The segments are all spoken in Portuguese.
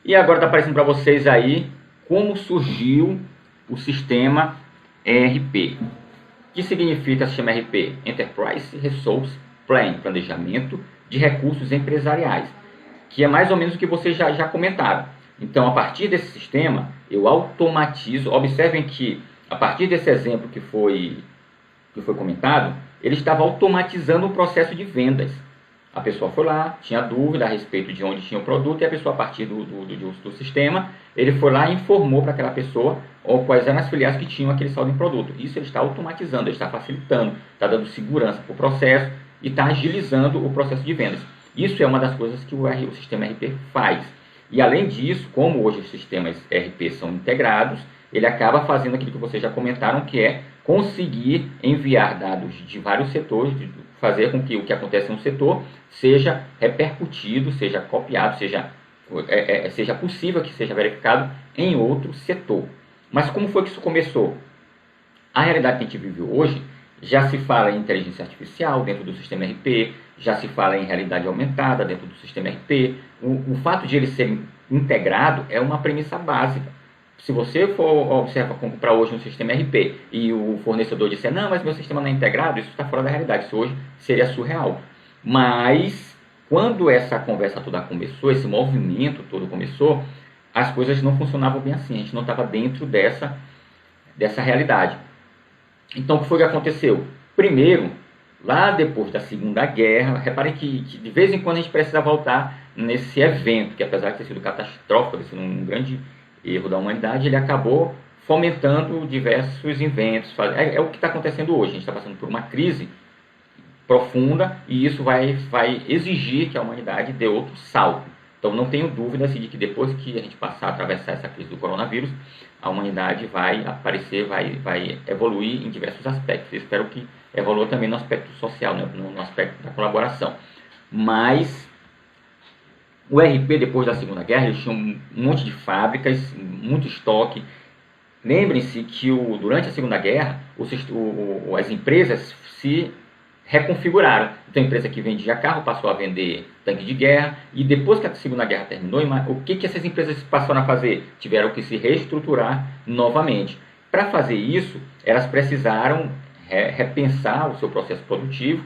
E agora está aparecendo para vocês aí como surgiu o sistema ERP. O que significa sistema ERP? Enterprise Resource Plan, planejamento de recursos empresariais, que é mais ou menos o que vocês já comentaram. Então, a partir desse sistema, eu automatizo. Observem que, a partir desse exemplo que foi comentado, ele estava automatizando o processo de vendas. A pessoa foi lá, tinha dúvida a respeito de onde tinha o produto, e a pessoa, a partir do sistema, ele foi lá e informou para aquela pessoa quais eram as filiais que tinham aquele saldo em produto. Isso ele está automatizando, ele está facilitando, está dando segurança para o processo e está agilizando o processo de vendas. Isso é uma das coisas que o sistema ERP faz. E além disso, como hoje os sistemas ERP são integrados, ele acaba fazendo aquilo que vocês já comentaram, que é conseguir enviar dados de vários setores, fazer com que o que acontece em um setor seja repercutido, seja copiado, seja possível que seja verificado em outro setor. Mas como foi que isso começou? A realidade que a gente vive hoje, já se fala em inteligência artificial dentro do sistema ERP, já se fala em realidade aumentada dentro do sistema ERP. O fato de ele ser integrado é uma premissa básica. Se você for comprar hoje um sistema ERP e o fornecedor disser, não, mas meu sistema não é integrado, isso está fora da realidade, isso hoje seria surreal. Mas, quando essa conversa toda começou, esse movimento todo começou, as coisas não funcionavam bem assim, a gente não estava dentro dessa realidade. Então, o que foi que aconteceu? Primeiro, lá depois da Segunda Guerra, reparem que de vez em quando a gente precisa voltar nesse evento, que apesar de ter sido catastrófico, ter sido um grande erro da humanidade, ele acabou fomentando diversos inventos. É o que está acontecendo hoje. A gente está passando por uma crise profunda e isso vai exigir que a humanidade dê outro salto. Então, não tenho dúvida de que depois que a gente passar a atravessar essa crise do coronavírus, a humanidade vai aparecer, vai evoluir em diversos aspectos. Eu espero que evolua também no aspecto social, né? No aspecto da colaboração. Mas o ERP, depois da Segunda Guerra, eles tinham um monte de fábricas, muito estoque. Lembrem-se que durante a Segunda Guerra, as empresas se reconfiguraram. Então, a empresa que vendia carro passou a vender tanque de guerra. E depois que a Segunda Guerra terminou, o que essas empresas passaram a fazer? Tiveram que se reestruturar novamente. Para fazer isso, elas precisaram repensar o seu processo produtivo.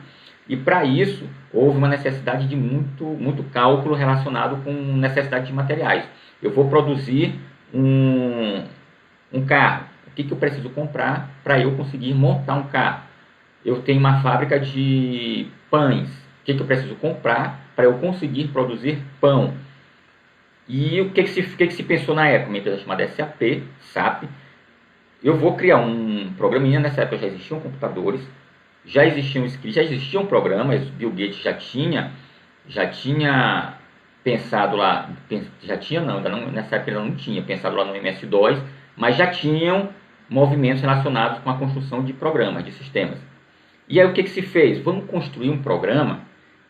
E para isso, houve uma necessidade de muito cálculo relacionado com necessidade de materiais. Eu vou produzir um carro. O que eu preciso comprar para eu conseguir montar um carro? Eu tenho uma fábrica de pães. O que eu preciso comprar para eu conseguir produzir pão? E o que se pensou na época? Uma empresa chamada SAP. Eu vou criar um programinha. Nessa época já existiam computadores, já existiam scripts, já existiam programas. Bill Gates já tinha pensado lá, nessa época ainda não tinha pensado lá no MS-DOS, mas já tinham movimentos relacionados com a construção de programas, de sistemas. E aí o que se fez? Vamos construir um programa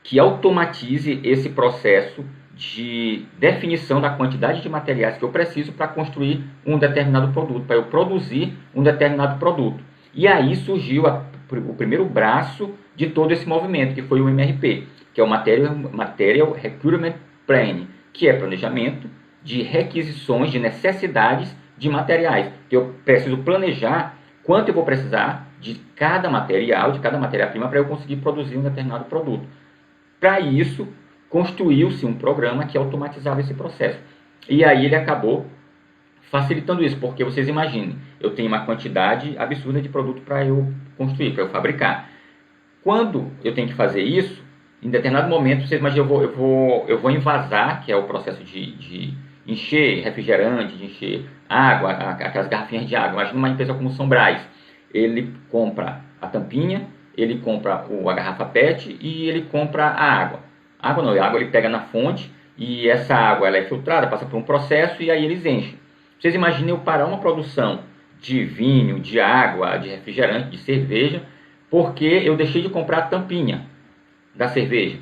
que automatize esse processo de definição da quantidade de materiais que eu preciso para construir um determinado produto, para eu produzir um determinado produto. E aí surgiu o primeiro braço de todo esse movimento, que foi o MRP, que é o Material Requirement Planning, que é planejamento de requisições, de necessidades de materiais, que eu preciso planejar quanto eu vou precisar de cada material, de cada matéria-prima, para eu conseguir produzir um determinado produto. Para isso, construiu-se um programa que automatizava esse processo. E aí ele acabou facilitando isso, porque vocês imaginem, eu tenho uma quantidade absurda de produto para eu construir, para eu fabricar. Quando eu tenho que fazer isso, em determinado momento, vocês imaginam, eu vou envasar, que é o processo de encher refrigerante, de encher água, aquelas garrafinhas de água. Imagina uma empresa como São Brás. Ele compra a tampinha, ele compra a garrafa PET e ele compra a água. A água ele pega na fonte e essa água ela é filtrada, passa por um processo e aí eles enchem. Vocês imaginem eu parar uma produção de vinho, de água, de refrigerante, de cerveja, porque eu deixei de comprar a tampinha da cerveja.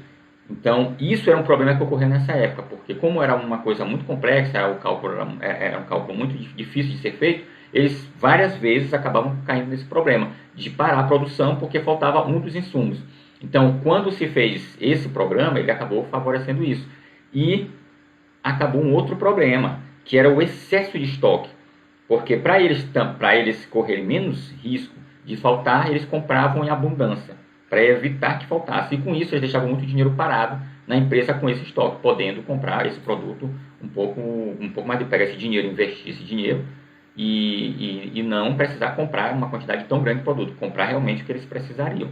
Então, isso era um problema que ocorreu nessa época, porque como era uma coisa muito complexa, o cálculo era um cálculo muito difícil de ser feito, eles várias vezes acabavam caindo nesse problema de parar a produção porque faltava um dos insumos. Então, quando se fez esse programa, ele acabou favorecendo isso. E acabou um outro problema, que era o excesso de estoque. Porque para eles correrem menos risco de faltar, eles compravam em abundância, para evitar que faltasse. E com isso eles deixavam muito dinheiro parado na empresa com esse estoque, podendo comprar esse produto um pouco mais de pegar esse dinheiro, investir esse dinheiro e não precisar comprar uma quantidade tão grande de produto, comprar realmente o que eles precisariam.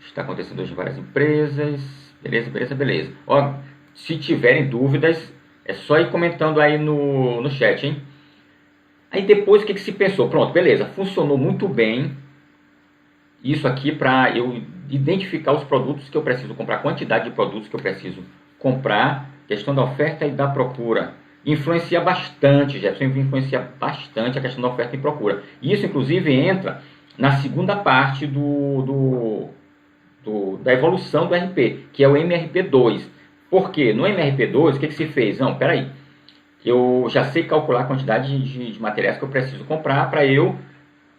Está acontecendo hoje em várias empresas. Beleza. Ó, se tiverem dúvidas, é só ir comentando aí no chat, hein? Aí depois o que se pensou? Pronto, beleza, funcionou muito bem. Isso aqui para eu identificar os produtos que eu preciso comprar, a quantidade de produtos que eu preciso comprar, questão da oferta e da procura. Influencia bastante, Jefferson, influencia bastante a questão da oferta e procura. Isso, inclusive, entra na segunda parte da evolução do RP, que é o MRP2. Por quê? No MRP2, o que se fez? Não, peraí. Eu já sei calcular a quantidade de materiais que eu preciso comprar para eu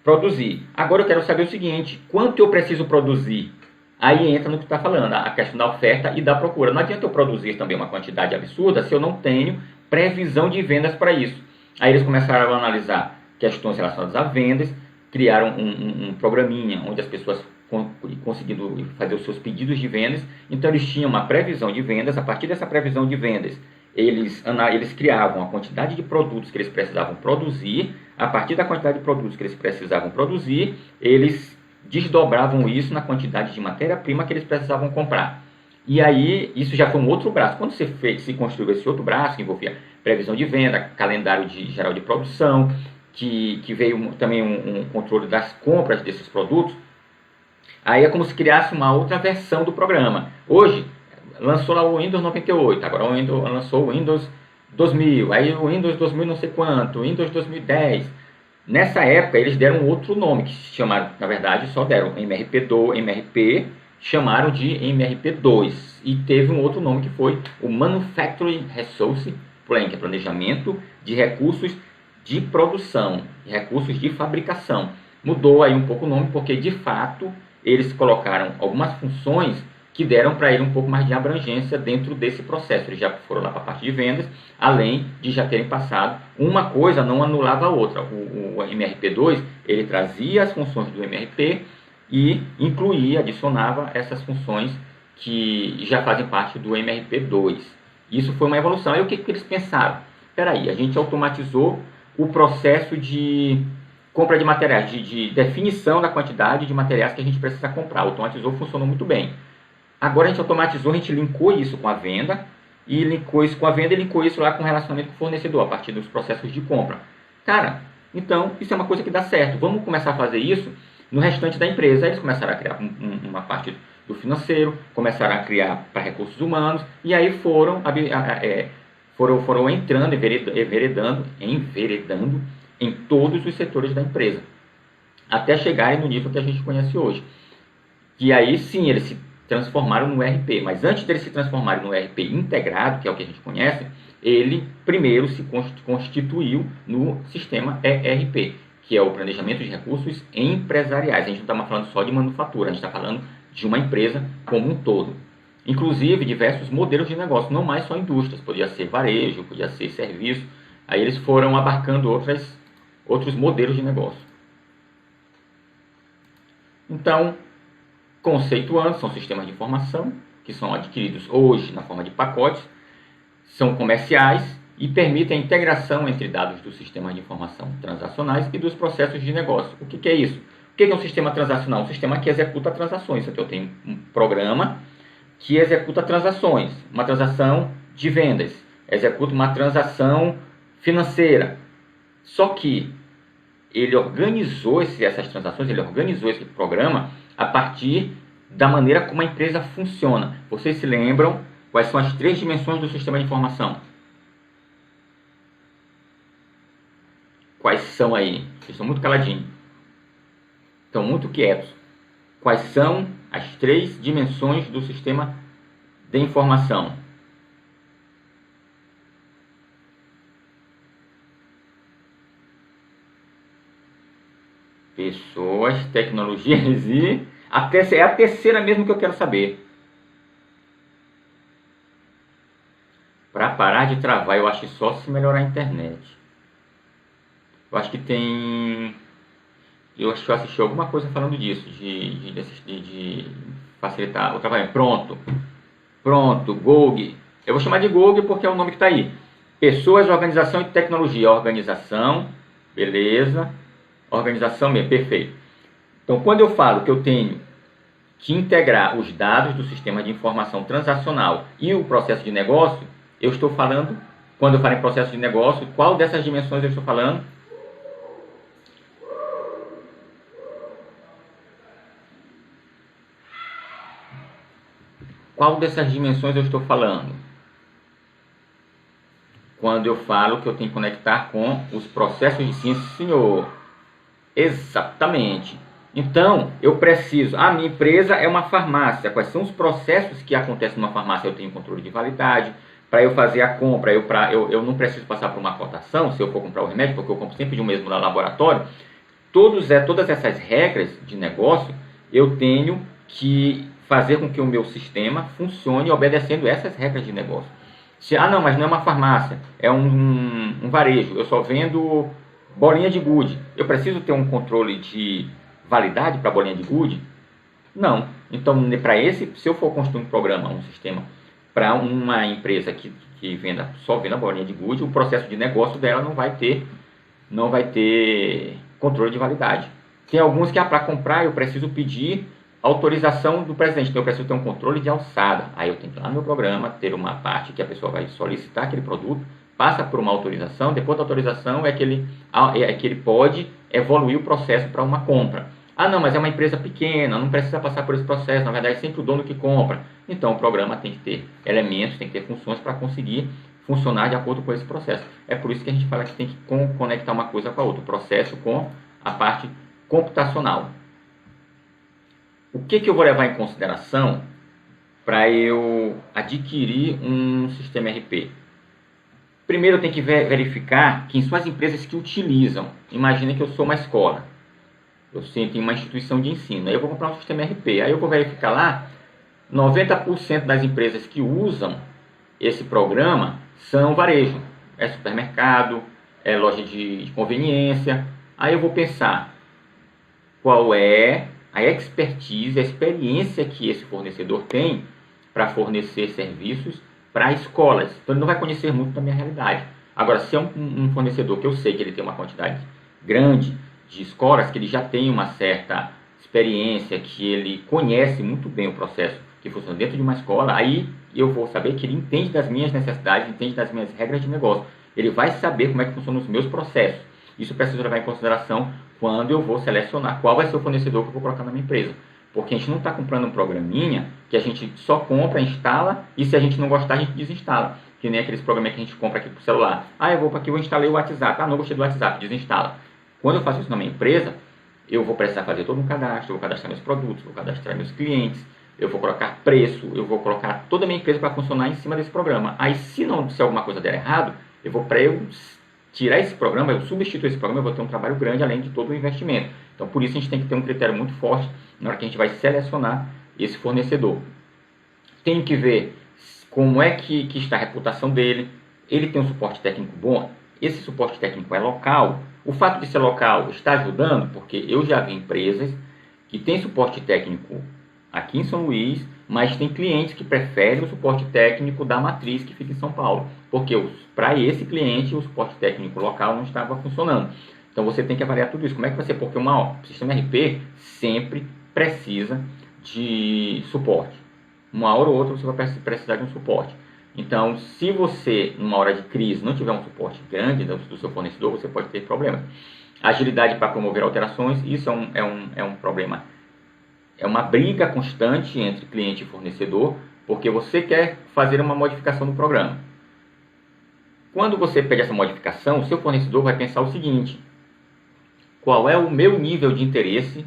produzir. Agora eu quero saber o seguinte, quanto eu preciso produzir? Aí entra no que está falando, a questão da oferta e da procura. Não adianta eu produzir também uma quantidade absurda se eu não tenho previsão de vendas para isso. Aí eles começaram a analisar questões relacionadas a vendas, criaram um programinha onde as pessoas conseguindo fazer os seus pedidos de vendas. Então eles tinham uma previsão de vendas. A partir dessa previsão de vendas, eles criavam a quantidade de produtos que eles precisavam produzir. A partir da quantidade de produtos que eles precisavam produzir, eles desdobravam isso na quantidade de matéria-prima que eles precisavam comprar. E aí, isso já foi um outro braço. Quando se construiu esse outro braço, que envolvia previsão de venda, calendário geral de produção, que veio também um controle das compras desses produtos, aí é como se criasse uma outra versão do programa. Hoje, lançou lá o Windows 98, agora lançou o Windows 2000, aí o Windows 2000 não sei quanto, Windows 2010. Nessa época eles deram outro nome, que se chamaram, na verdade, só deram MRP, chamaram de MRP2. E teve um outro nome que foi o Manufacturing Resource Plan, que é planejamento de recursos de produção, recursos de fabricação. Mudou aí um pouco o nome, porque de fato eles colocaram algumas funções que deram para ele um pouco mais de abrangência dentro desse processo. Eles já foram lá para a parte de vendas, além de já terem passado. Uma coisa não anulava a outra. O MRP2, ele trazia as funções do MRP e incluía, adicionava essas funções que já fazem parte do MRP2. Isso foi uma evolução. Aí o que eles pensaram? Espera aí, a gente automatizou o processo de compra de materiais, de definição da quantidade de materiais que a gente precisa comprar. Automatizou, funcionou muito bem. Agora a gente automatizou, a gente linkou isso com a venda, e linkou isso com a venda e linkou isso lá com o relacionamento com o fornecedor, a partir dos processos de compra. Cara, então isso é uma coisa que dá certo. Vamos começar a fazer isso no restante da empresa. Eles começaram a criar uma parte do financeiro, começaram a criar para recursos humanos, e aí foram entrando, enveredando em todos os setores da empresa, até chegarem no nível que a gente conhece hoje. E aí sim, eles se transformaram no ERP, mas antes deles se transformarem no ERP integrado, que é o que a gente conhece, ele primeiro se constituiu no sistema ERP, que é o planejamento de recursos empresariais. A gente não está falando só de manufatura, a gente está falando de uma empresa como um todo. Inclusive diversos modelos de negócio, não mais só indústrias, podia ser varejo, podia ser serviço. Aí eles foram abarcando outros modelos de negócio. Então, conceituando, são sistemas de informação que são adquiridos hoje na forma de pacotes, são comerciais e permitem a integração entre dados dos sistemas de informação transacionais e dos processos de negócio. O que é isso? O que é um sistema transacional? Um sistema que executa transações. Aqui eu tenho um programa que executa transações, uma transação de vendas, executa uma transação financeira. Só que ele organizou essas transações, ele organizou esse programa a partir da maneira como a empresa funciona. Vocês se lembram quais são as 3 dimensões do sistema de informação? Quais são aí? Vocês estão muito caladinhos. Estão muito quietos. Quais são as 3 dimensões do sistema de informação? Pessoas, tecnologias e É a terceira mesmo que eu quero saber. Para parar de travar, eu acho que só se melhorar a internet. Eu acho que tem... Eu acho que eu assisti alguma coisa falando disso, de facilitar o trabalho. Pronto, GOG. Eu vou chamar de GOG porque é o nome que está aí. Pessoas, Organização e Tecnologia. Organização, beleza. Organização mesmo, perfeito. Então, quando eu falo que eu tenho que integrar os dados do sistema de informação transacional e o processo de negócio, eu estou falando, quando eu falo em processo de negócio, qual dessas dimensões eu estou falando? Qual dessas dimensões eu estou falando? Quando eu falo que eu tenho que conectar com os processos de sim, senhor. Exatamente. Então, eu preciso... A minha empresa é uma farmácia. Quais são os processos que acontecem numa farmácia? Eu tenho controle de validade. Para eu fazer a compra, eu não preciso passar por uma cotação, se eu for comprar o remédio, porque eu compro sempre de um mesmo laboratório. Todas essas regras de negócio, eu tenho que fazer com que o meu sistema funcione obedecendo essas regras de negócio. Não, mas não é uma farmácia, é um varejo, eu só vendo bolinha de gude. Eu preciso ter um controle de validade para bolinha de gude? Não. Então, se eu for construir um programa, um sistema para uma empresa que só venda bolinha de gude, o processo de negócio dela não vai ter controle de validade. Tem alguns que para comprar eu preciso pedir autorização do presidente, então eu preciso ter um controle de alçada. Aí eu tenho que ir lá no meu programa, ter uma parte que a pessoa vai solicitar aquele produto, passa por uma autorização, depois da autorização é que ele pode evoluir o processo para uma compra. Não, mas é uma empresa pequena, não precisa passar por esse processo, na verdade é sempre o dono que compra. Então o programa tem que ter elementos, tem que ter funções para conseguir funcionar de acordo com esse processo. É por isso que a gente fala que tem que conectar uma coisa com a outra, o processo com a parte computacional. O que eu vou levar em consideração para eu adquirir um sistema RP? Primeiro eu tenho que verificar quem são as empresas que utilizam. Imagina que eu sou uma escola. Eu tenho uma instituição de ensino. Aí eu vou comprar um sistema RP. Aí eu vou verificar lá, 90% das empresas que usam esse programa são varejo. É supermercado, é loja de conveniência. Aí eu vou pensar qual é a expertise, a experiência que esse fornecedor tem para fornecer serviços para escolas. Então ele não vai conhecer muito da minha realidade. Agora, se é um fornecedor que eu sei que ele tem uma quantidade grande de escolas, que ele já tem uma certa experiência, que ele conhece muito bem o processo que funciona dentro de uma escola, aí eu vou saber que ele entende das minhas necessidades, entende das minhas regras de negócio. Ele vai saber como é que funcionam os meus processos. Isso eu preciso levar em consideração quando eu vou selecionar qual vai ser o fornecedor que eu vou colocar na minha empresa. Porque a gente não está comprando um programinha que a gente só compra, instala, e se a gente não gostar, a gente desinstala. Que nem aqueles programas que a gente compra aqui para o celular. Eu vou para aqui, eu instalei o WhatsApp. Não gostei do WhatsApp, desinstala. Quando eu faço isso na minha empresa, eu vou precisar fazer todo um cadastro, eu vou cadastrar meus produtos, vou cadastrar meus clientes, eu vou colocar preço, eu vou colocar toda a minha empresa para funcionar em cima desse programa. Aí, se alguma coisa der errado, para eu tirar esse programa, eu substituir esse programa, eu vou ter um trabalho grande além de todo o investimento. Então, por isso a gente tem que ter um critério muito forte na hora que a gente vai selecionar esse fornecedor. Tem que ver como é que está a reputação dele. Ele tem um suporte técnico bom? Esse suporte técnico é local? O fato de ser local está ajudando? Porque eu já vi empresas que têm suporte técnico aqui em São Luís, mas tem clientes que preferem o suporte técnico da matriz que fica em São Paulo. Porque para esse cliente o suporte técnico local não estava funcionando. Então você tem que avaliar tudo isso. Como é que vai ser? Porque o sistema RP sempre precisa de suporte. Uma hora ou outra você vai precisar de um suporte. Então, se você, numa hora de crise, não tiver um suporte grande do seu fornecedor, você pode ter problemas. Agilidade para promover alterações, isso é um problema. É uma briga constante entre cliente e fornecedor, porque você quer fazer uma modificação no programa. Quando você pede essa modificação, o seu fornecedor vai pensar o seguinte: qual é o meu nível de interesse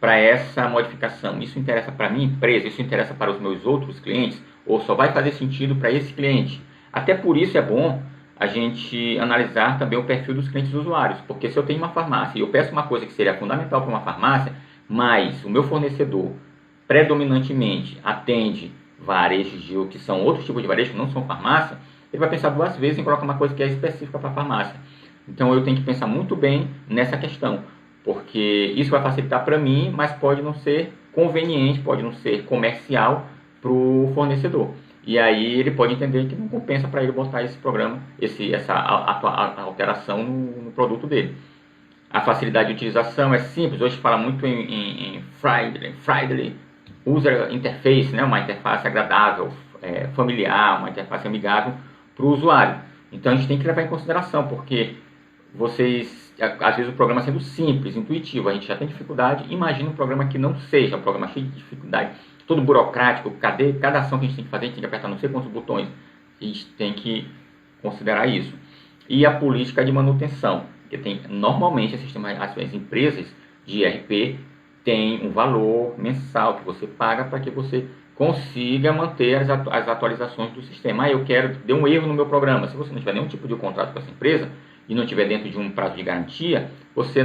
para essa modificação? Isso interessa para a minha empresa? Isso interessa para os meus outros clientes? Ou só vai fazer sentido para esse cliente? Até por isso é bom a gente analisar também o perfil dos clientes usuários. Porque se eu tenho uma farmácia e eu peço uma coisa que seria fundamental para uma farmácia, mas o meu fornecedor predominantemente atende varejos que são outros tipos de varejo, que não são farmácia, ele vai pensar duas vezes em colocar uma coisa que é específica para a farmácia. Então eu tenho que pensar muito bem nessa questão, porque isso vai facilitar para mim, mas pode não ser conveniente, pode não ser comercial para o fornecedor. E aí ele pode entender que não compensa para ele botar esse programa, essa alteração no produto dele. A facilidade de utilização é simples, hoje fala muito em friendly user interface, né? Uma interface agradável, familiar, uma interface amigável para o usuário. Então a gente tem que levar em consideração, porque às vezes o programa sendo simples, intuitivo, a gente já tem dificuldade. Imagina um programa que não seja, um programa cheio de dificuldade, todo burocrático, cada ação que a gente tem que fazer, a gente tem que apertar não sei quantos botões. A gente tem que considerar isso. E a política de manutenção, que normalmente as empresas de ERP têm um valor mensal que você paga para que você consiga manter as atualizações do sistema. Deu um erro no meu programa. Se você não tiver nenhum tipo de contrato com essa empresa e não tiver dentro de um prazo de garantia, você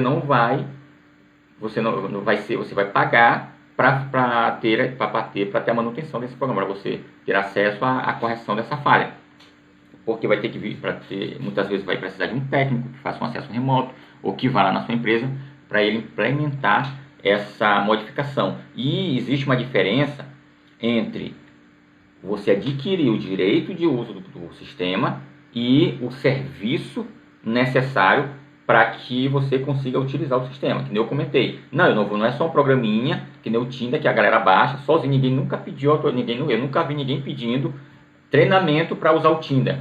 vai pagar para ter a manutenção desse programa, para você ter acesso à correção dessa falha. Porque vai ter que vir muitas vezes vai precisar de um técnico que faça um acesso remoto ou que vá lá na sua empresa para ele implementar essa modificação. E existe uma diferença entre você adquirir o direito de uso do sistema e o serviço necessário para que você consiga utilizar o sistema, que nem eu comentei. Não é só um programinha, que nem o Tinder, que a galera baixa sozinho, ninguém nunca pediu, eu nunca vi ninguém pedindo treinamento para usar o Tinder.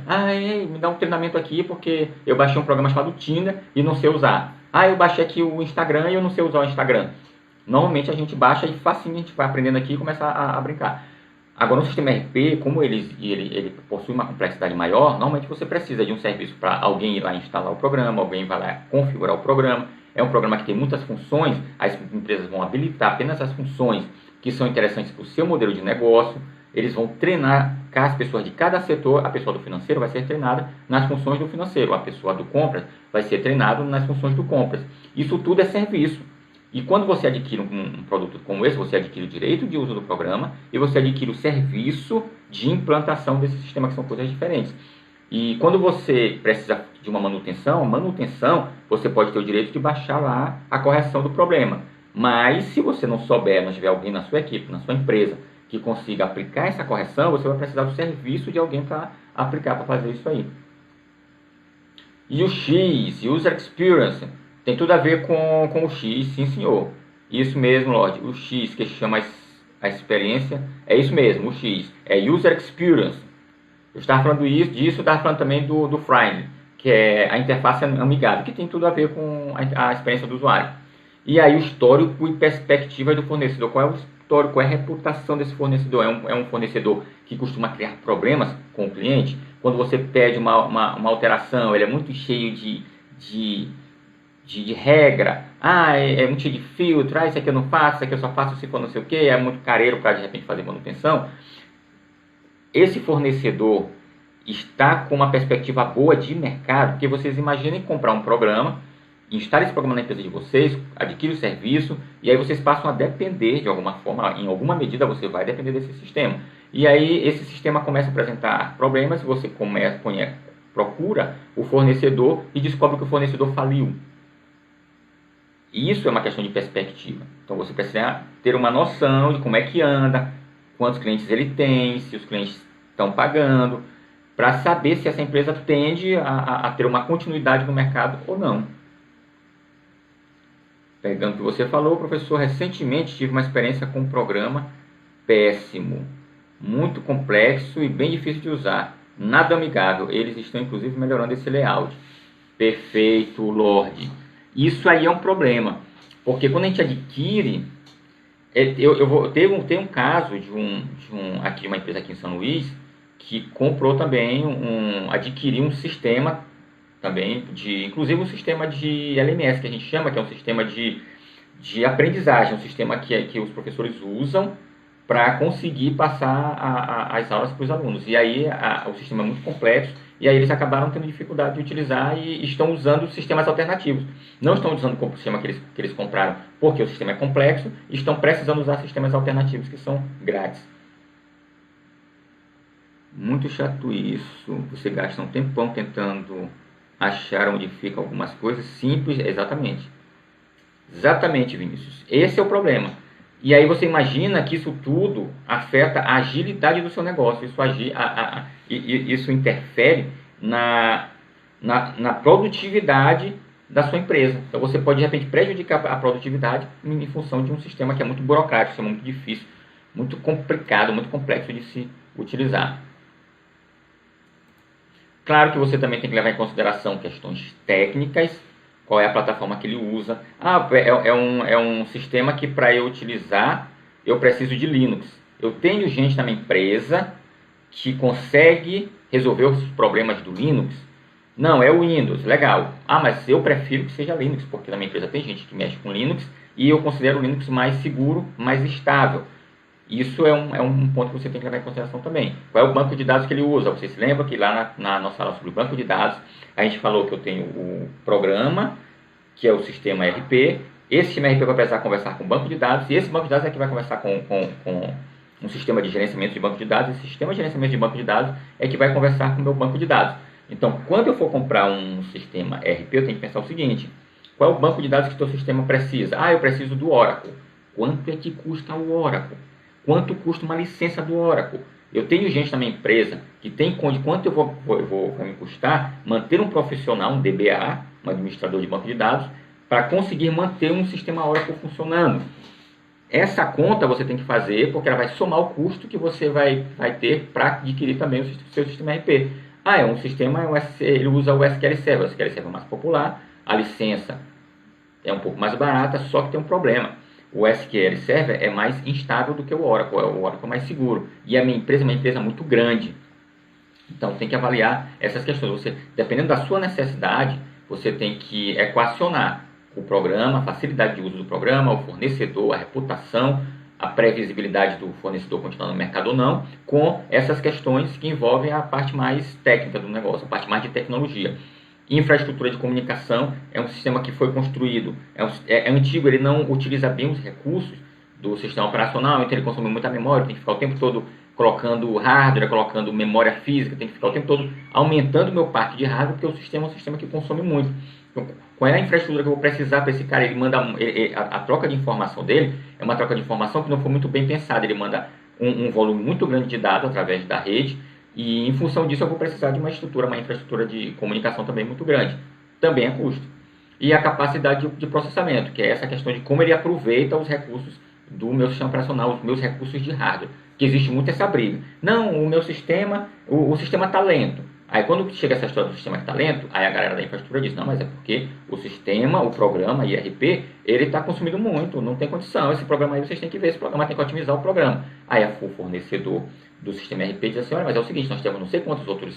Me dá um treinamento aqui porque eu baixei um programa chamado Tinder e não sei usar. Eu baixei aqui o Instagram e eu não sei usar o Instagram. Normalmente a gente baixa e facinho a gente vai aprendendo aqui e começa a brincar. Agora, no sistema RP, como ele possui uma complexidade maior, normalmente você precisa de um serviço para alguém ir lá instalar o programa, alguém vai lá configurar o programa. É um programa que tem muitas funções, as empresas vão habilitar apenas as funções que são interessantes para o seu modelo de negócio. Eles vão treinar as pessoas de cada setor. A pessoa do financeiro vai ser treinada nas funções do financeiro, a pessoa do compras vai ser treinada nas funções do compras. Isso tudo é serviço. E quando você adquire um produto como esse, você adquire o direito de uso do programa e você adquire o serviço de implantação desse sistema, que são coisas diferentes. E quando você precisa de uma manutenção, você pode ter o direito de baixar lá a correção do problema. Mas se você não souber, não tiver alguém na sua equipe, na sua empresa, que consiga aplicar essa correção, você vai precisar do serviço de alguém para aplicar, para fazer isso aí. E o X, User Experience, tem tudo a ver com o X, sim senhor. Isso mesmo, Lorde. O X, que chama a experiência, é isso mesmo, o X. É User Experience. Eu estava falando disso, eu estava falando também do Friendly, que é a interface amigável, que tem tudo a ver com a experiência do usuário. E aí o histórico e perspectiva do fornecedor. Qual é o histórico, qual é a reputação desse fornecedor? É um fornecedor que costuma criar problemas com o cliente? Quando você pede uma alteração, ele é muito cheio de regra, é muito cheio de filtro, isso aqui eu não faço, isso aqui eu só faço se for não sei o que, é muito careiro para de repente fazer manutenção. Esse fornecedor está com uma perspectiva boa de mercado, porque vocês imaginem comprar um programa, instalar esse programa na empresa de vocês, adquire o serviço, e aí vocês passam a depender de alguma forma, em alguma medida você vai depender desse sistema. E aí esse sistema começa a apresentar problemas, você procura o fornecedor e descobre que o fornecedor faliu. Isso é uma questão de perspectiva. Então você precisa ter uma noção de como é que anda, quantos clientes ele tem, se os clientes estão pagando, para saber se essa empresa tende a ter uma continuidade no mercado ou não. Pegando o que você falou, professor, recentemente tive uma experiência com um programa péssimo, muito complexo e bem difícil de usar, nada amigável. Eles estão inclusive melhorando esse layout. Perfeito, Lorde. Isso aí é um problema, porque quando a gente adquire, tem um caso de uma empresa aqui em São Luís que comprou também, adquiriu um sistema também, inclusive um sistema de LMS, que a gente chama, que é um sistema de aprendizagem, um sistema que os professores usam para conseguir passar as aulas para os alunos. E aí o sistema é muito complexo e aí eles acabaram tendo dificuldade de utilizar e estão usando sistemas alternativos. Não estão usando o sistema que eles compraram porque o sistema é complexo, e estão precisando usar sistemas alternativos que são grátis. Muito chato isso, você gasta um tempão tentando achar onde ficam algumas coisas simples, exatamente. Exatamente, Vinícius. Esse é o problema. E aí você imagina que isso tudo afeta a agilidade do seu negócio. Isso interfere na produtividade da sua empresa. Então você pode, de repente, prejudicar a produtividade em função de um sistema que é muito burocrático, um sistema muito difícil, muito complicado, muito complexo de se utilizar. Claro que você também tem que levar em consideração questões técnicas, qual é a plataforma que ele usa. É um sistema que para eu utilizar, eu preciso de Linux. Eu tenho gente na minha empresa que consegue resolver os problemas do Linux. Não, é o Windows, legal. Mas eu prefiro que seja Linux, porque na minha empresa tem gente que mexe com Linux e eu considero o Linux mais seguro, mais estável. Isso é um ponto que você tem que levar em consideração também. Qual é o banco de dados que ele usa? Você se lembra que lá na nossa aula sobre o banco de dados, a gente falou que eu tenho o programa, que é o sistema RP. Esse sistema RP vai precisar conversar com o banco de dados, e esse banco de dados é que vai conversar com um sistema de gerenciamento de banco de dados. Esse sistema de gerenciamento de banco de dados é que vai conversar com o meu banco de dados. Então, quando eu for comprar um sistema RP, eu tenho que pensar o seguinte: qual é o banco de dados que o seu sistema precisa? Eu preciso do Oracle. Quanto é que custa o Oracle? Quanto custa uma licença do Oracle? Eu tenho gente na minha empresa que tem quanto vai me custar manter um profissional, um DBA, um administrador de banco de dados, para conseguir manter um sistema Oracle funcionando. Essa conta você tem que fazer porque ela vai somar o custo que você vai ter para adquirir também o seu sistema RP. É um sistema, ele usa o SQL Server. O SQL Server é mais popular, a licença é um pouco mais barata, só que tem um problema. O SQL Server é mais instável do que o Oracle é mais seguro. E a minha empresa é uma empresa muito grande. Então tem que avaliar essas questões. Você, dependendo da sua necessidade, você tem que equacionar o programa, a facilidade de uso do programa, o fornecedor, a reputação, a previsibilidade do fornecedor continuar no mercado ou não, com essas questões que envolvem a parte mais técnica do negócio, a parte mais de tecnologia. Infraestrutura de comunicação é um sistema que foi construído, é antigo, ele não utiliza bem os recursos do sistema operacional, então ele consome muita memória, tem que ficar o tempo todo colocando hardware, colocando memória física, tem que ficar o tempo todo aumentando o meu parque de hardware, porque o sistema é um sistema que consome muito. Então, qual é a infraestrutura que eu vou precisar para esse cara? Ele manda a troca de informação dele é uma troca de informação que não foi muito bem pensada. Ele manda um volume muito grande de dados através da rede, e em função disso eu vou precisar de uma infraestrutura de comunicação também muito grande. Também é custo. E a capacidade de processamento, que é essa questão de como ele aproveita os recursos do meu sistema operacional, os meus recursos de hardware. Que existe muito essa briga. Não, o meu sistema, o sistema está lento. Aí quando chega essa história do sistema que está lento, aí a galera da infraestrutura diz: não, mas é porque o sistema, o programa IRP, ele está consumindo muito, não tem condição. Esse programa aí vocês têm que ver, esse programa tem que otimizar o programa. Aí o fornecedor do sistema RP diz assim: olha, mas é o seguinte, nós temos não sei quantos outros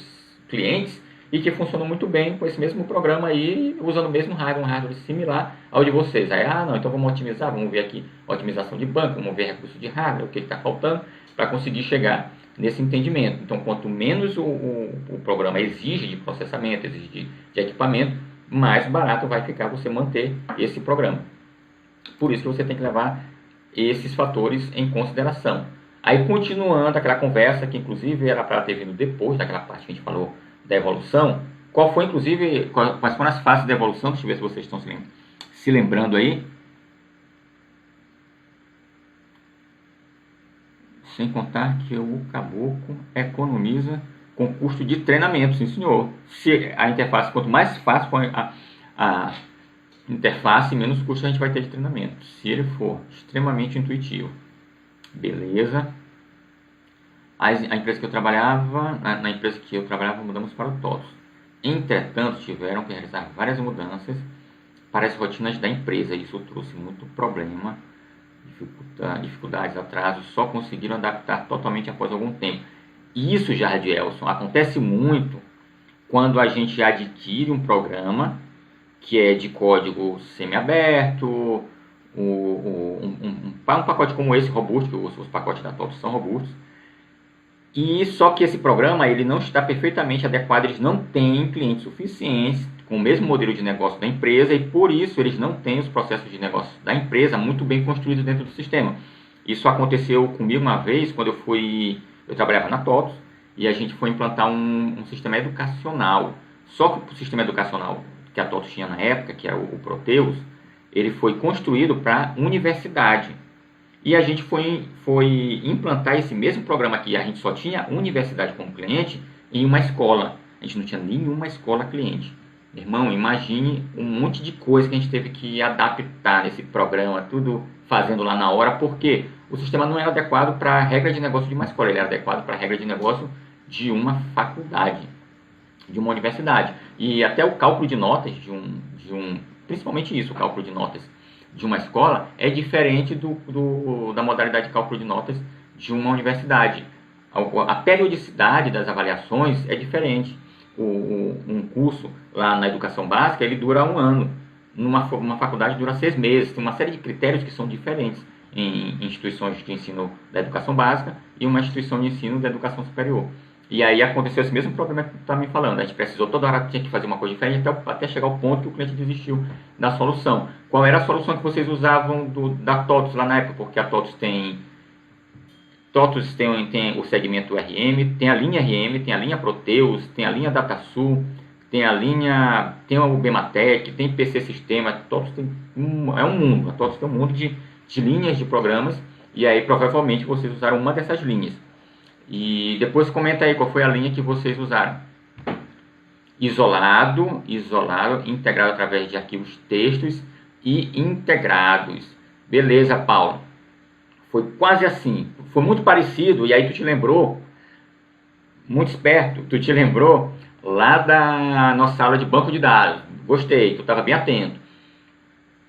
clientes e que funcionam muito bem com esse mesmo programa aí, usando o mesmo hardware, um hardware similar ao de vocês. Aí, não, então vamos otimizar, vamos ver aqui otimização de banco, vamos ver recurso de hardware, o que está faltando, para conseguir chegar nesse entendimento. Então, quanto menos o programa exige de processamento, exige de equipamento, mais barato vai ficar você manter esse programa. Por isso que você tem que levar esses fatores em consideração. Aí, continuando aquela conversa, que inclusive era para ter vindo depois daquela parte que a gente falou da evolução, quais foram as fases da evolução? Deixa eu ver se vocês estão se lembrando aí. Sem contar que o caboclo economiza com custo de treinamento, sim senhor. Se a interface, quanto mais fácil for a interface, menos custo a gente vai ter de treinamento. Se ele for extremamente intuitivo. Beleza. A empresa que eu trabalhava, na empresa que eu trabalhava, mudamos para o TOTOS. Entretanto, tiveram que realizar várias mudanças para as rotinas da empresa. Isso trouxe muito problema, dificuldades, atrasos. Só conseguiram adaptar totalmente após algum tempo. Isso, Jardielson, acontece muito quando a gente adquire um programa que é de código semi-aberto, um pacote como esse, robusto, que os pacotes da TOTOS são robustos. E só que esse programa ele não está perfeitamente adequado, eles não têm clientes suficientes com o mesmo modelo de negócio da empresa e por isso eles não têm os processos de negócio da empresa muito bem construídos dentro do sistema. Isso aconteceu comigo uma vez quando eu trabalhava na TOTOS e a gente foi implantar um sistema educacional. Só que o sistema educacional que a TOTOS tinha na época, que era o Proteus, ele foi construído para universidade. E a gente foi implantar esse mesmo programa aqui, a gente só tinha universidade como cliente em uma escola. A gente não tinha nenhuma escola cliente. Irmão, imagine um monte de coisa que a gente teve que adaptar nesse programa, tudo fazendo lá na hora, porque o sistema não era adequado para a regra de negócio de uma escola, ele era adequado para a regra de negócio de uma faculdade, de uma universidade. E até o cálculo de notas principalmente isso, o cálculo de notas de uma escola é diferente da modalidade de cálculo de notas de uma universidade. A periodicidade das avaliações é diferente. Um curso lá na educação básica, ele dura 1 ano. Uma faculdade dura 6 meses. Tem uma série de critérios que são diferentes em instituições de ensino da educação básica e uma instituição de ensino da educação superior. E aí aconteceu esse mesmo problema que tu está me falando. A gente precisou toda hora, tinha que fazer uma coisa diferente até chegar ao ponto que o cliente desistiu da solução. Qual era a solução que vocês usavam da TOTOS lá na época? Porque a TOTOS tem o segmento RM, tem a linha RM, tem a linha Proteus, tem a linha DataSul, tem o Bematec, tem PC Sistema. A TOTOS tem é um mundo. A TOTOS tem um mundo de linhas de programas e aí provavelmente vocês usaram uma dessas linhas. E depois comenta aí qual foi a linha que vocês usaram. Isolado, integrado através de arquivos textos e integrados. Beleza, Paulo. Foi quase assim. Foi muito parecido. E aí tu te lembrou, muito esperto, tu te lembrou lá da nossa aula de banco de dados. Gostei, tu estava bem atento.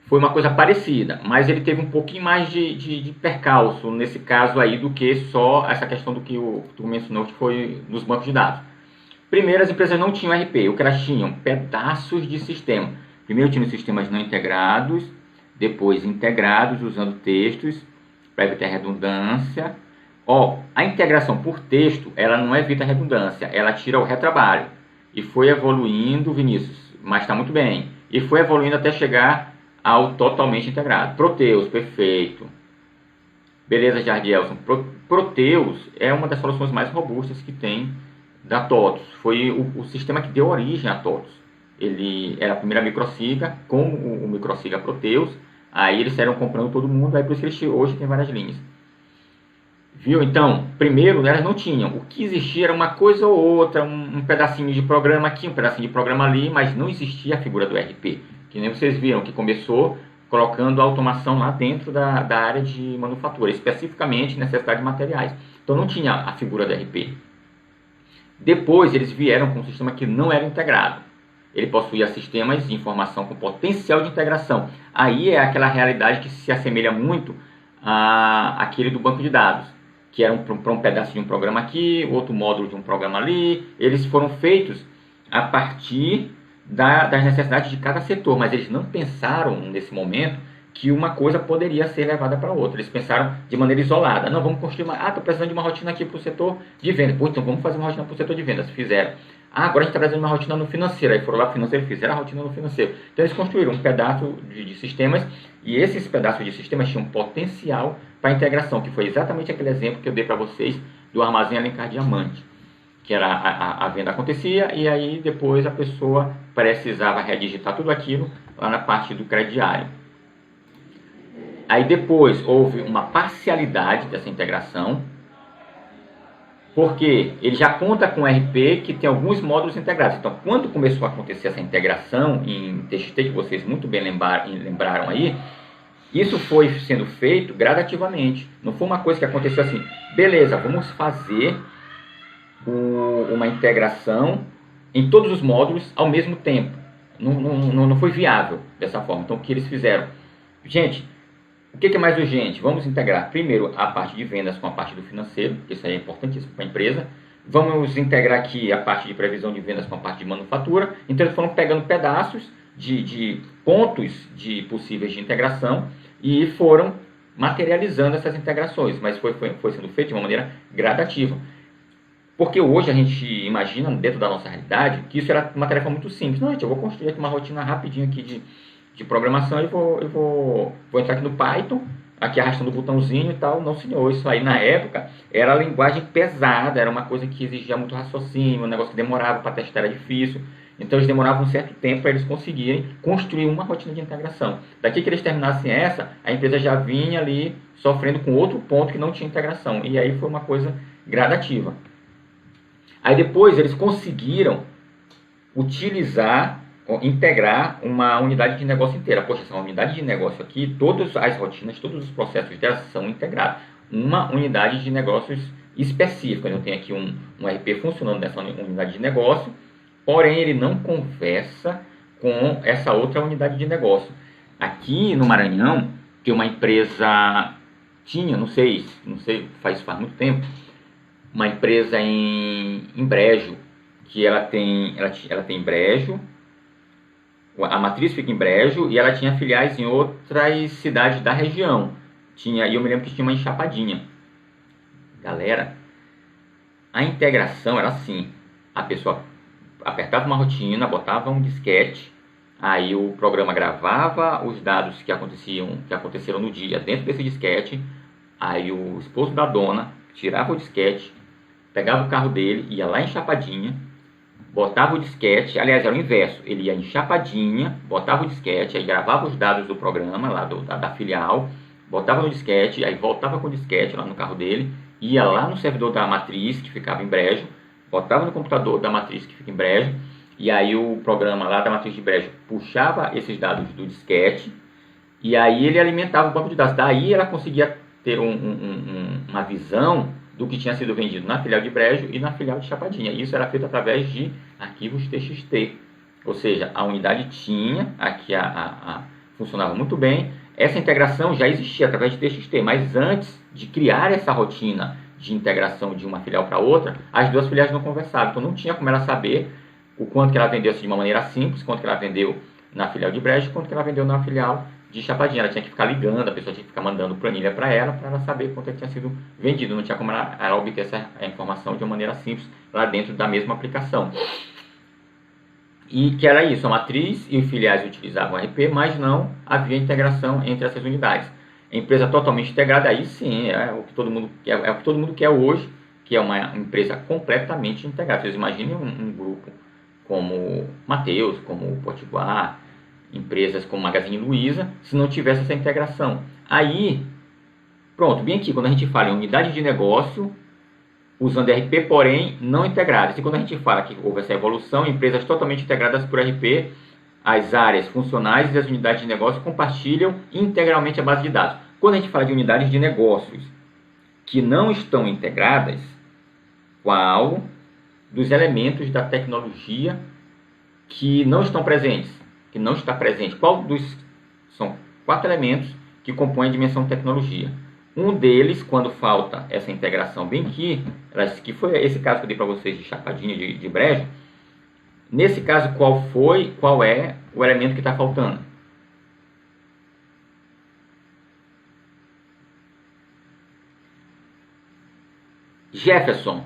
Foi uma coisa parecida, mas ele teve um pouquinho mais de percalço nesse caso aí do que só essa questão do que tu mencionou, que foi nos bancos de dados. Primeiro, as empresas não tinham RP, o que elas tinham? Pedaços de sistema. Primeiro tinham sistemas não integrados, depois integrados usando textos, para evitar redundância. A integração por texto, ela não evita redundância, ela tira o retrabalho. E foi evoluindo, Vinícius, mas está muito bem. E foi evoluindo até chegar ao totalmente integrado. Proteus, perfeito. Beleza, Jardielson. Proteus é uma das soluções mais robustas que tem da TOTOS. Foi o sistema que deu origem à TOTOS. Ele era a primeira microsiga, com o microsiga Proteus. Aí eles saíram comprando todo mundo, aí por isso que eles hoje tem várias linhas. Viu? Então, primeiro, elas não tinham. O que existia era uma coisa ou outra, um pedacinho de programa aqui, um pedacinho de programa ali, mas não existia a figura do RP. Que nem vocês viram, que começou colocando a automação lá dentro da área de manufatura, especificamente necessidade de materiais. Então não tinha a figura do RP. Depois eles vieram com um sistema que não era integrado. Ele possuía sistemas de informação com potencial de integração. Aí é aquela realidade que se assemelha muito àquele do banco de dados, que era para um pedaço de um programa aqui, outro módulo de um programa ali. Eles foram feitos a partir das necessidades de cada setor, mas eles não pensaram nesse momento que uma coisa poderia ser levada para outra. Eles pensaram de maneira isolada. Não, vamos construir estou precisando de uma rotina aqui para o setor de vendas. Então vamos fazer uma rotina para o setor de vendas. Fizeram. Agora a gente está precisando de uma rotina no financeiro. Aí foram lá financeiro e fizeram a rotina no financeiro. Então eles construíram um pedaço de sistemas e esses pedaços de sistemas tinham potencial para integração, que foi exatamente aquele exemplo que eu dei para vocês do Armazém Alencar Diamante. Que era a venda acontecia e aí depois a pessoa precisava redigitar tudo aquilo lá na parte do crediário. Aí depois houve uma parcialidade dessa integração, porque ele já conta com RP que tem alguns módulos integrados. Então, quando começou a acontecer essa integração em TXT, que vocês muito bem lembraram aí, isso foi sendo feito gradativamente. Não foi uma coisa que aconteceu assim, beleza, vamos fazer uma integração em todos os módulos ao mesmo tempo. Não foi viável dessa forma. Então, o que eles fizeram? Gente, o que é mais urgente? Vamos integrar primeiro a parte de vendas com a parte do financeiro, que isso aí é importantíssimo para a empresa. Vamos integrar aqui a parte de previsão de vendas com a parte de manufatura. Então, eles foram pegando pedaços de pontos de possíveis de integração e foram materializando essas integrações, mas foi sendo feito de uma maneira gradativa. Porque hoje a gente imagina, dentro da nossa realidade, que isso era uma tarefa muito simples. Não, gente, eu vou construir aqui uma rotina rapidinho aqui de programação e vou entrar aqui no Python, aqui arrastando o botãozinho e tal. Não, senhor, isso aí na época era linguagem pesada, era uma coisa que exigia muito raciocínio, um negócio que demorava para testar, era difícil. Então eles demoravam um certo tempo para eles conseguirem construir uma rotina de integração. Daqui que eles terminassem essa, a empresa já vinha ali sofrendo com outro ponto que não tinha integração. E aí foi uma coisa gradativa. Aí depois eles conseguiram integrar uma unidade de negócio inteira. Poxa, essa unidade de negócio aqui, todas as rotinas, todos os processos dela são integrados. Uma unidade de negócios específica. Eu tenho aqui um RP funcionando nessa unidade de negócio, porém ele não conversa com essa outra unidade de negócio. Aqui no Maranhão, tem uma empresa, não sei, faz muito tempo, uma empresa em Brejo, que ela tem Brejo, a matriz fica em Brejo e ela tinha filiais em outras cidades da região. E eu me lembro que tinha uma em Chapadinha. Galera, a integração era assim: a pessoa apertava uma rotina, botava um disquete, aí o programa gravava os dados que aconteceram no dia dentro desse disquete, aí o esposo da dona tirava o disquete, pegava o carro dele, ia lá em Chapadinha, botava o disquete, aliás, era o inverso, ele ia em Chapadinha, botava o disquete, aí gravava os dados do programa, lá da filial, botava no disquete, aí voltava com o disquete lá no carro dele, ia lá no servidor da matriz, que ficava em Brejo, botava no computador da matriz, que fica em Brejo, e aí o programa lá da matriz de Brejo puxava esses dados do disquete, e aí ele alimentava o banco de dados. Daí ela conseguia ter uma visão do que tinha sido vendido na filial de Brejo e na filial de Chapadinha. Isso era feito através de arquivos TXT. Ou seja, a unidade tinha, aqui funcionava muito bem. Essa integração já existia através de TXT, mas antes de criar essa rotina de integração de uma filial para outra, as duas filiais não conversavam. Então não tinha como ela saber o quanto que ela vendeu de uma maneira simples, quanto que ela vendeu na filial de Brejo, quanto que ela vendeu na filial de Chapadinha. Ela tinha que ficar ligando, a pessoa tinha que ficar mandando planilha para ela saber quanto tinha sido vendido. Não tinha como ela obter essa informação de uma maneira simples lá dentro da mesma aplicação. E que era isso, a matriz e os filiais utilizavam o RP, mas não havia integração entre essas unidades. A empresa totalmente integrada, aí sim, é o que todo mundo quer hoje, que é uma empresa completamente integrada. Vocês imaginem um grupo como Mateus, como Potiguar, empresas como Magazine Luiza, se não tivesse essa integração. Aí, pronto, bem aqui, quando a gente fala em unidade de negócio, usando RP, porém não integradas. E quando a gente fala que houve essa evolução, empresas totalmente integradas por RP, as áreas funcionais e as unidades de negócio compartilham integralmente a base de dados. Quando a gente fala de unidades de negócios que não estão integradas, qual dos elementos da tecnologia que não estão presentes? Que não está presente. São 4 elementos que compõem a dimensão tecnologia. Um deles, quando falta essa integração bem aqui, que foi esse caso que eu dei para vocês de Chapadinha, de Brejo. Nesse caso, qual é o elemento que está faltando? Jefferson,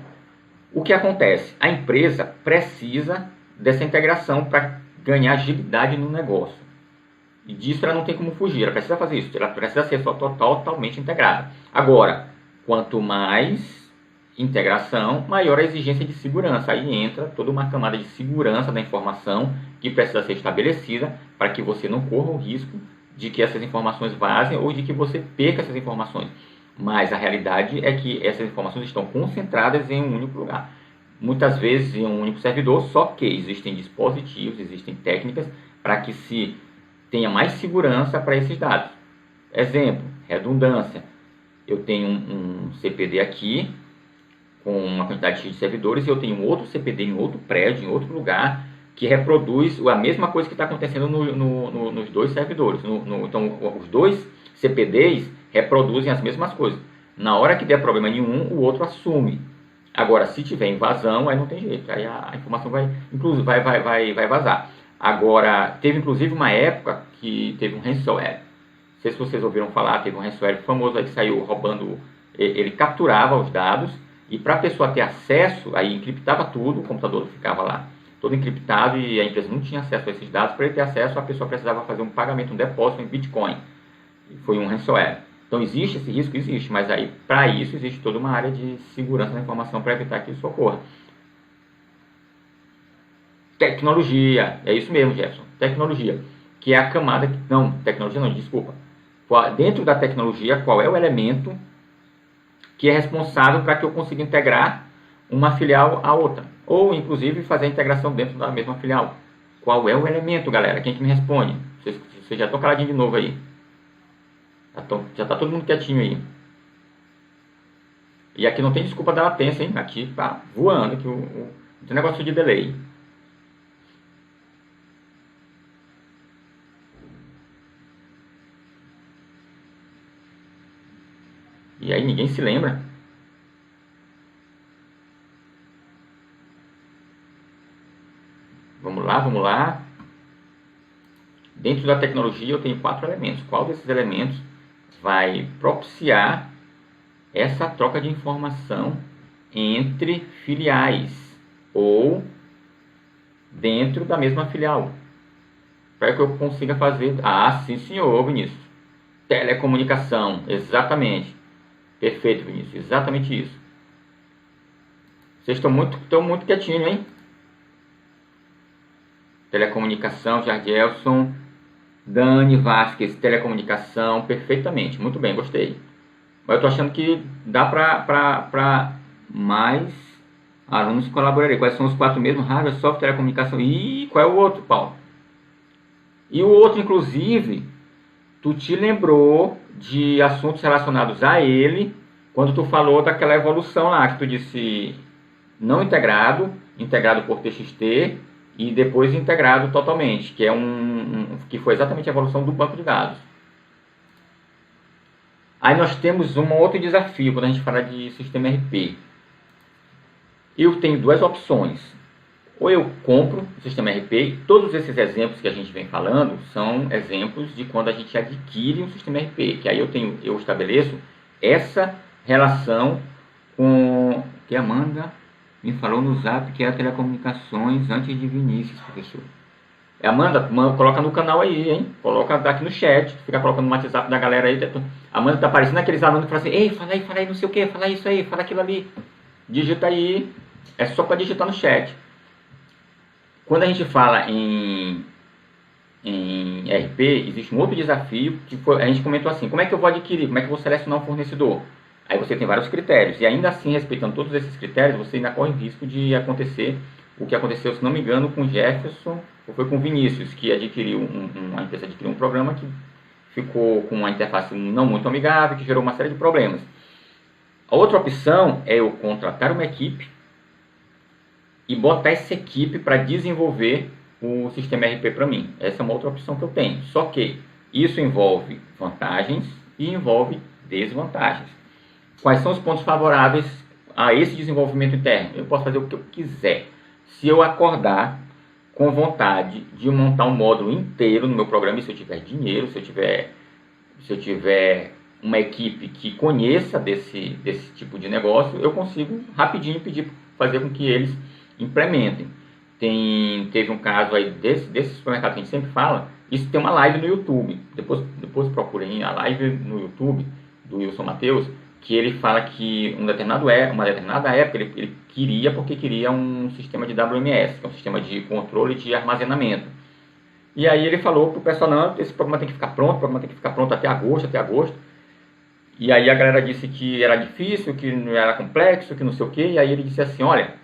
o que acontece? A empresa precisa dessa integração para ganhar agilidade no negócio. E disso ela não tem como fugir, ela precisa fazer isso, ela precisa ser totalmente integrada. Agora, quanto mais integração, maior a exigência de segurança. Aí entra toda uma camada de segurança da informação que precisa ser estabelecida para que você não corra o risco de que essas informações vazem ou de que você perca essas informações. Mas a realidade é que essas informações estão concentradas em um único lugar. Muitas vezes em um único servidor, só que existem dispositivos, existem técnicas para que se tenha mais segurança para esses dados. Exemplo, redundância. Eu tenho um CPD aqui, com uma quantidade X de servidores, e eu tenho outro CPD em outro prédio, em outro lugar, que reproduz a mesma coisa que está acontecendo nos dois servidores. Então, os dois CPDs reproduzem as mesmas coisas. Na hora que der problema em um, o outro assume. Agora, se tiver invasão, aí não tem jeito. Aí a informação vai vazar. Agora, teve inclusive uma época que teve um ransomware. Não sei se vocês ouviram falar, teve um ransomware famoso aí que saiu roubando. Ele capturava os dados E para a pessoa ter acesso, aí encriptava tudo, o computador ficava lá todo encriptado e a empresa não tinha acesso a esses dados. Para ele ter acesso, a pessoa precisava fazer um pagamento, um depósito em Bitcoin. E foi um ransomware. Então existe esse risco? Existe, mas aí para isso existe toda uma área de segurança da informação para evitar que isso ocorra. Tecnologia, é isso mesmo, Jefferson, tecnologia, que é a camada, não, tecnologia não, desculpa. Dentro da tecnologia, qual é o elemento que é responsável para que eu consiga integrar uma filial à outra? Ou, inclusive, fazer a integração dentro da mesma filial. Qual é o elemento, galera? Quem que me responde? Vocês já estão caladinhos de novo aí. Já está todo mundo quietinho aí. E aqui não tem desculpa da latência, hein? Aqui tá voando, aqui não tem negócio de delay. E aí ninguém se lembra. Vamos lá. Dentro da tecnologia eu tenho 4 elementos. Qual desses elementos vai propiciar essa troca de informação entre filiais ou dentro da mesma filial? Para que eu consiga fazer... Ah, sim senhor, Vinícius. Telecomunicação, exatamente. Perfeito, Vinícius, exatamente isso. Vocês estão muito quietinhos, hein? Telecomunicação, Jardelson, Dani Vasquez, telecomunicação, perfeitamente, muito bem, gostei. Mas eu tô achando que dá para mais alunos colaborarem. Quais são os 4 mesmos? Hardware, software, telecomunicação. E qual é o outro, Paulo? E o outro, inclusive, tu te lembrou de assuntos relacionados a ele quando tu falou daquela evolução lá, que tu disse não integrado, integrado por TXT e depois integrado totalmente, que é que foi exatamente a evolução do banco de dados. Aí nós temos um outro desafio quando a gente fala de sistema RP. Eu tenho 2 opções. Ou eu compro o sistema RP, todos esses exemplos que a gente vem falando são exemplos de quando a gente adquire um sistema RP, que aí eu estabeleço essa relação com que a Amanda me falou no zap, que é a telecomunicações antes de Vinícius, professor. Amanda, coloca no canal aí, hein? Coloca aqui no chat, fica colocando no WhatsApp da galera aí. Amanda tá parecendo aqueles alunos que falam assim, ei, fala aí, não sei o que, fala isso aí, fala aquilo ali. Digita aí, é só para digitar no chat. Quando a gente fala em RP, existe um outro desafio, que a gente comentou assim, como é que eu vou adquirir, como é que eu vou selecionar um fornecedor? Aí você tem vários critérios, e ainda assim, respeitando todos esses critérios, você ainda corre o risco de acontecer o que aconteceu, se não me engano, com o Jefferson, ou foi com o Vinícius, que adquiriu uma empresa adquiriu um programa que ficou com uma interface não muito amigável, que gerou uma série de problemas. A outra opção é eu contratar uma equipe e botar essa equipe para desenvolver o sistema RP para mim. Essa é uma outra opção que eu tenho. Só que isso envolve vantagens e envolve desvantagens. Quais são os pontos favoráveis a esse desenvolvimento interno? Eu posso fazer o que eu quiser. Se eu acordar com vontade de montar um módulo inteiro no meu programa, e se eu tiver dinheiro, se eu tiver uma equipe que conheça desse tipo de negócio, eu consigo rapidinho pedir, fazer com que eles implementem. Teve um caso aí desse supermercado que a gente sempre fala, isso tem uma live no YouTube, depois procurem a live no YouTube do Wilson Matheus, que ele fala que uma determinada época ele queria um sistema de WMS, que é um sistema de controle de armazenamento. E aí ele falou para o pessoal, não, esse programa tem que ficar pronto, até agosto. E aí a galera disse que era difícil, que não era complexo, que não sei o que. E aí ele disse assim, olha,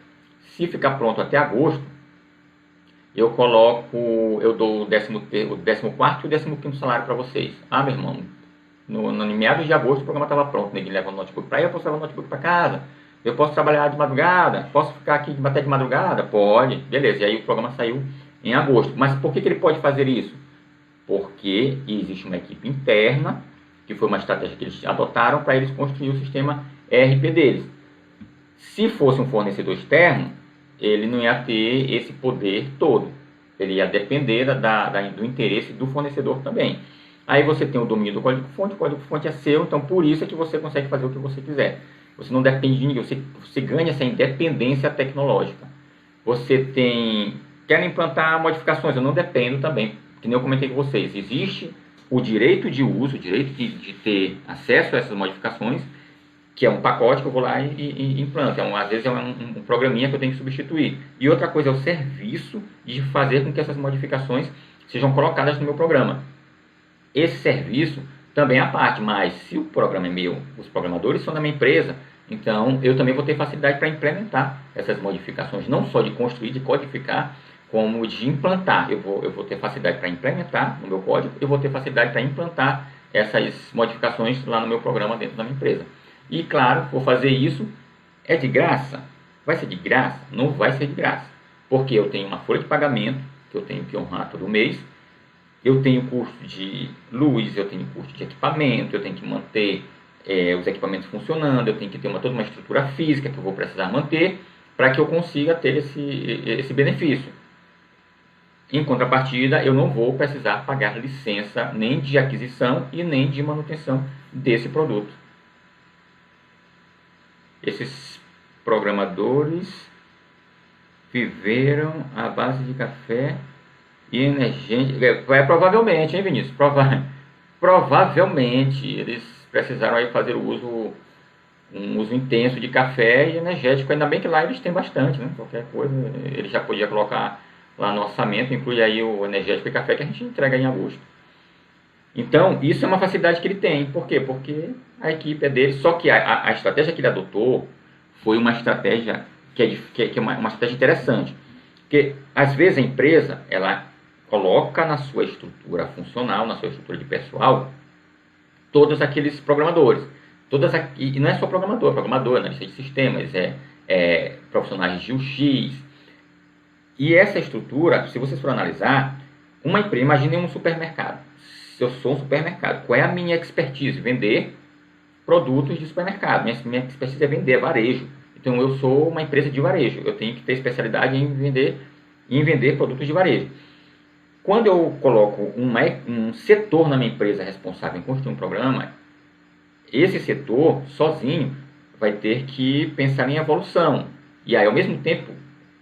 se ficar pronto até agosto, eu dou o 14º e o 15º salário para vocês. Ah, meu irmão, no meados de agosto o programa estava pronto, ninguém leva o notebook para aí, eu posso levar o notebook para casa, eu posso trabalhar de madrugada, posso ficar aqui até de madrugada? Pode, beleza. E aí o programa saiu em agosto. Mas por que ele pode fazer isso? Porque existe uma equipe interna, que foi uma estratégia que eles adotaram para eles construir o sistema ERP deles. Se fosse um fornecedor externo, ele não ia ter esse poder todo. Ele ia depender do interesse do fornecedor também. Aí você tem o domínio do código-fonte, o código-fonte é seu, então por isso é que você consegue fazer o que você quiser. Você não depende de ninguém, você ganha essa independência tecnológica. Você quer implantar modificações, eu não dependo também, que nem eu comentei com vocês. Existe o direito de uso, o direito de ter acesso a essas modificações, que é um pacote que eu vou lá e implanto. Às vezes é um programinha que eu tenho que substituir. E outra coisa é o serviço de fazer com que essas modificações sejam colocadas no meu programa. Esse serviço também é a parte, mas se o programa é meu, os programadores são da minha empresa, então eu também vou ter facilidade para implementar essas modificações, não só de construir, de codificar, como de implantar. Eu vou ter facilidade para implementar no meu código, eu vou ter facilidade para implantar essas modificações lá no meu programa dentro da minha empresa. E claro, vou fazer isso, é de graça? Vai ser de graça? Não vai ser de graça, porque eu tenho uma folha de pagamento que eu tenho que honrar todo mês, eu tenho custo de luz, eu tenho custo de equipamento, eu tenho que manter os equipamentos funcionando, eu tenho que ter toda uma estrutura física que eu vou precisar manter para que eu consiga ter esse benefício. Em contrapartida, eu não vou precisar pagar licença nem de aquisição e nem de manutenção desse produto. Esses programadores viveram à base de café e energética. Provavelmente, hein, Vinícius? Provavelmente eles precisaram aí fazer um uso intenso de café e energético. Ainda bem que lá eles têm bastante, né? Qualquer coisa, ele já podia colocar lá no orçamento, inclui aí o energético e café que a gente entrega em agosto. Então, isso é uma facilidade que ele tem. Por quê? Porque a equipe é dele. Só que a estratégia que ele adotou foi uma estratégia que é uma estratégia interessante. Porque, às vezes, a empresa, ela coloca na sua estrutura funcional, na sua estrutura de pessoal, todos aqueles programadores. E não é só programador, analista de sistemas, profissionais de UX. E essa estrutura, se vocês forem analisar, uma empresa, imagine um supermercado. Se eu sou um supermercado, qual é a minha expertise? Vender produtos de supermercado. Minha expertise é vender varejo. Então eu sou uma empresa de varejo. Eu tenho que ter especialidade em vender produtos de varejo. Quando eu coloco um setor na minha empresa responsável em construir um programa, esse setor sozinho vai ter que pensar em evolução. E aí, ao mesmo tempo,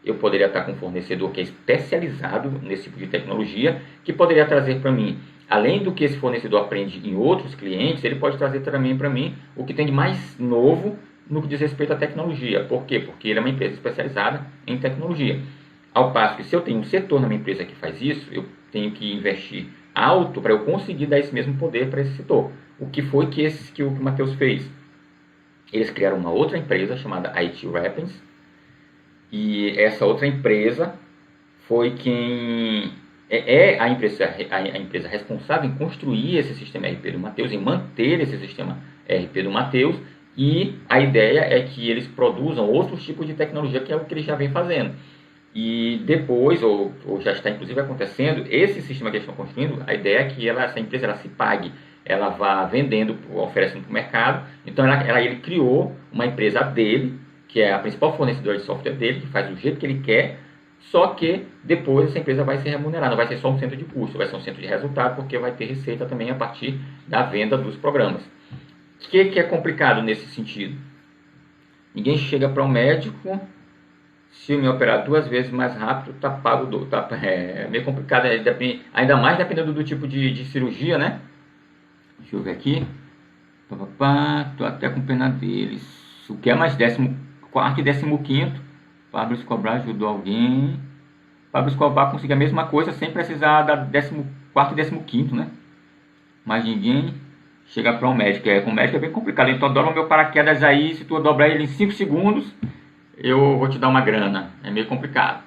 eu poderia estar com um fornecedor que é especializado nesse tipo de tecnologia, que poderia trazer para mim, além do que esse fornecedor aprende em outros clientes, ele pode trazer também para mim o que tem de mais novo no que diz respeito à tecnologia. Por quê? Porque ele é uma empresa especializada em tecnologia. Ao passo que se eu tenho um setor na minha empresa que faz isso, eu tenho que investir alto para eu conseguir dar esse mesmo poder para esse setor. O que foi que o Matheus fez? Eles criaram uma outra empresa chamada IT Rappings, e essa outra empresa foi quem a empresa responsável em construir esse sistema RP do Matheus, em manter esse sistema RP do Matheus, e a ideia é que eles produzam outros tipos de tecnologia, que é o que eles já vêm fazendo. E depois, ou já está inclusive acontecendo, esse sistema que eles estão construindo, a ideia é que essa empresa ela se pague, ela vá vendendo, oferecendo para o mercado. Então ele criou uma empresa dele, que é a principal fornecedora de software dele, que faz do jeito que ele quer, só que depois essa empresa vai ser remunerada, não vai ser só um centro de custo, vai ser um centro de resultado, porque vai ter receita também a partir da venda dos programas. O que é complicado nesse sentido? Ninguém chega para um médico, se me operar 2 vezes mais rápido, tá pago, é meio complicado, ainda mais dependendo do tipo de cirurgia, né? Deixa eu ver aqui. Tô até com pena deles. O que é mais 14º e 15º. Pablo Escobar ajudou alguém. Pablo Escobar conseguiu a mesma coisa sem precisar da 14º e 15º, né? Mas ninguém chega para um médico. Com o médico é bem complicado. Então dobra o meu paraquedas aí. Se tu dobrar ele em 5 segundos, eu vou te dar uma grana. É meio complicado.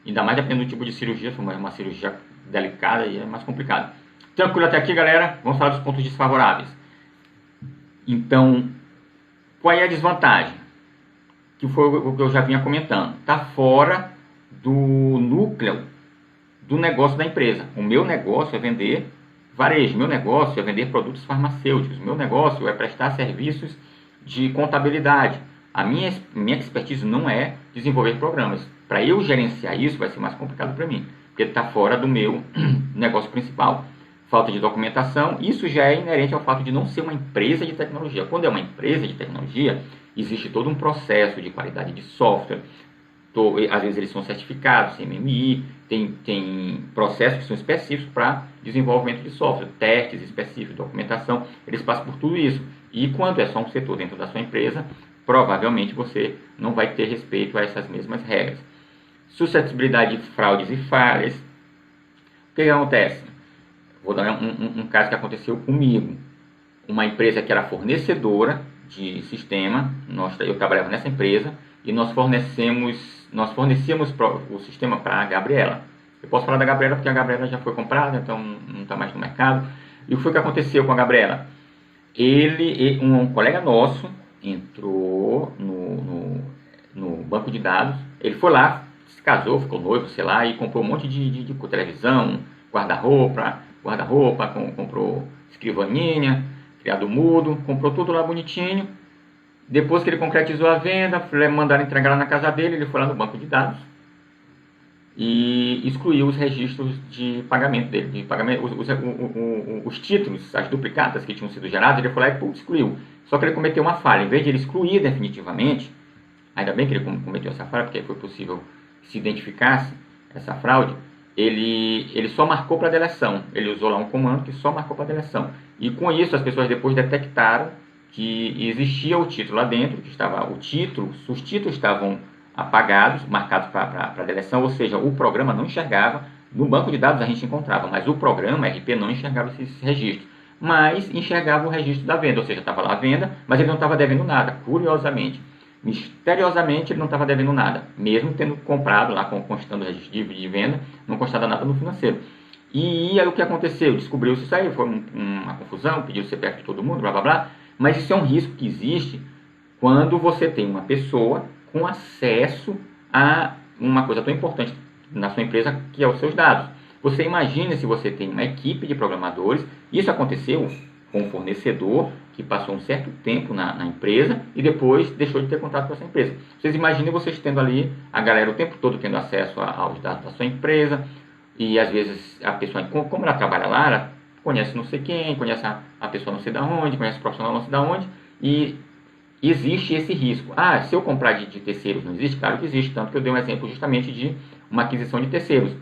Ainda mais dependendo do tipo de cirurgia. Se for uma cirurgia delicada, aí é mais complicado. Tranquilo até aqui, galera? Vamos falar dos pontos desfavoráveis. Então, qual é a desvantagem? Que foi o que eu já vinha comentando. Está fora do núcleo do negócio da empresa. O meu negócio é vender varejo. O meu negócio é vender produtos farmacêuticos. O meu negócio é prestar serviços de contabilidade. A minha expertise não é desenvolver programas. Para eu gerenciar isso vai ser mais complicado para mim, porque está fora do meu negócio principal. Falta de documentação, isso já é inerente ao fato de não ser uma empresa de tecnologia. Quando é uma empresa de tecnologia, existe todo um processo de qualidade de software. Às vezes eles são certificados, CMMI, tem processos que são específicos para desenvolvimento de software, testes específicos, documentação, eles passam por tudo isso. E quando é só um setor dentro da sua empresa, provavelmente você não vai ter respeito a essas mesmas regras. Suscetibilidade de fraudes e falhas. O que acontece? Vou dar um caso que aconteceu comigo. Uma empresa que era fornecedora de sistema, eu trabalhava nessa empresa, e nós fornecíamos o sistema para a Gabriela. Eu posso falar da Gabriela porque a Gabriela já foi comprada, então não está mais no mercado. E o que foi que aconteceu com a Gabriela? Um colega nosso entrou no banco de dados, ele foi lá, se casou, ficou noivo, sei lá, e comprou um monte de televisão, guarda-roupa, comprou escrivaninha, criado mudo, comprou tudo lá bonitinho. Depois que ele concretizou a venda, mandaram entregar lá na casa dele, ele foi lá no banco de dados e excluiu os registros de pagamento dele, os títulos, as duplicatas que tinham sido geradas, ele foi lá e excluiu. Só que ele cometeu uma falha, em vez de ele excluir definitivamente, ainda bem que ele cometeu essa falha, porque foi possível que se identificasse essa fraude, ele só marcou para deleção, ele usou lá um comando que só marcou para deleção. E com isso as pessoas depois detectaram que existia o título lá dentro, que estava os títulos estavam apagados, marcados para deleção, ou seja, o programa não enxergava. No banco de dados a gente encontrava, mas o programa RP não enxergava esse registro, mas enxergava o registro da venda, ou seja, estava lá a venda, mas ele não estava devendo nada, curiosamente. Misteriosamente ele não estava devendo nada, mesmo tendo comprado lá, constando o registro de venda, não constava nada no financeiro. E aí o que aconteceu? Descobriu-se isso aí, foi uma confusão, pediu o CPF de todo mundo, blá blá blá, mas isso é um risco que existe quando você tem uma pessoa com acesso a uma coisa tão importante na sua empresa, que é os seus dados. Você imagina se você tem uma equipe de programadores, isso aconteceu com um fornecedor que passou um certo tempo na empresa e depois deixou de ter contato com essa empresa. Vocês imaginem vocês tendo ali a galera o tempo todo tendo acesso aos dados da sua empresa, e às vezes a pessoa, como ela trabalha lá, ela conhece não sei quem, conhece a pessoa não sei da onde, conhece o profissional não sei da onde, e existe esse risco. Se eu comprar de terceiros, não existe? Claro que existe, tanto que eu dei um exemplo justamente de uma aquisição de terceiros.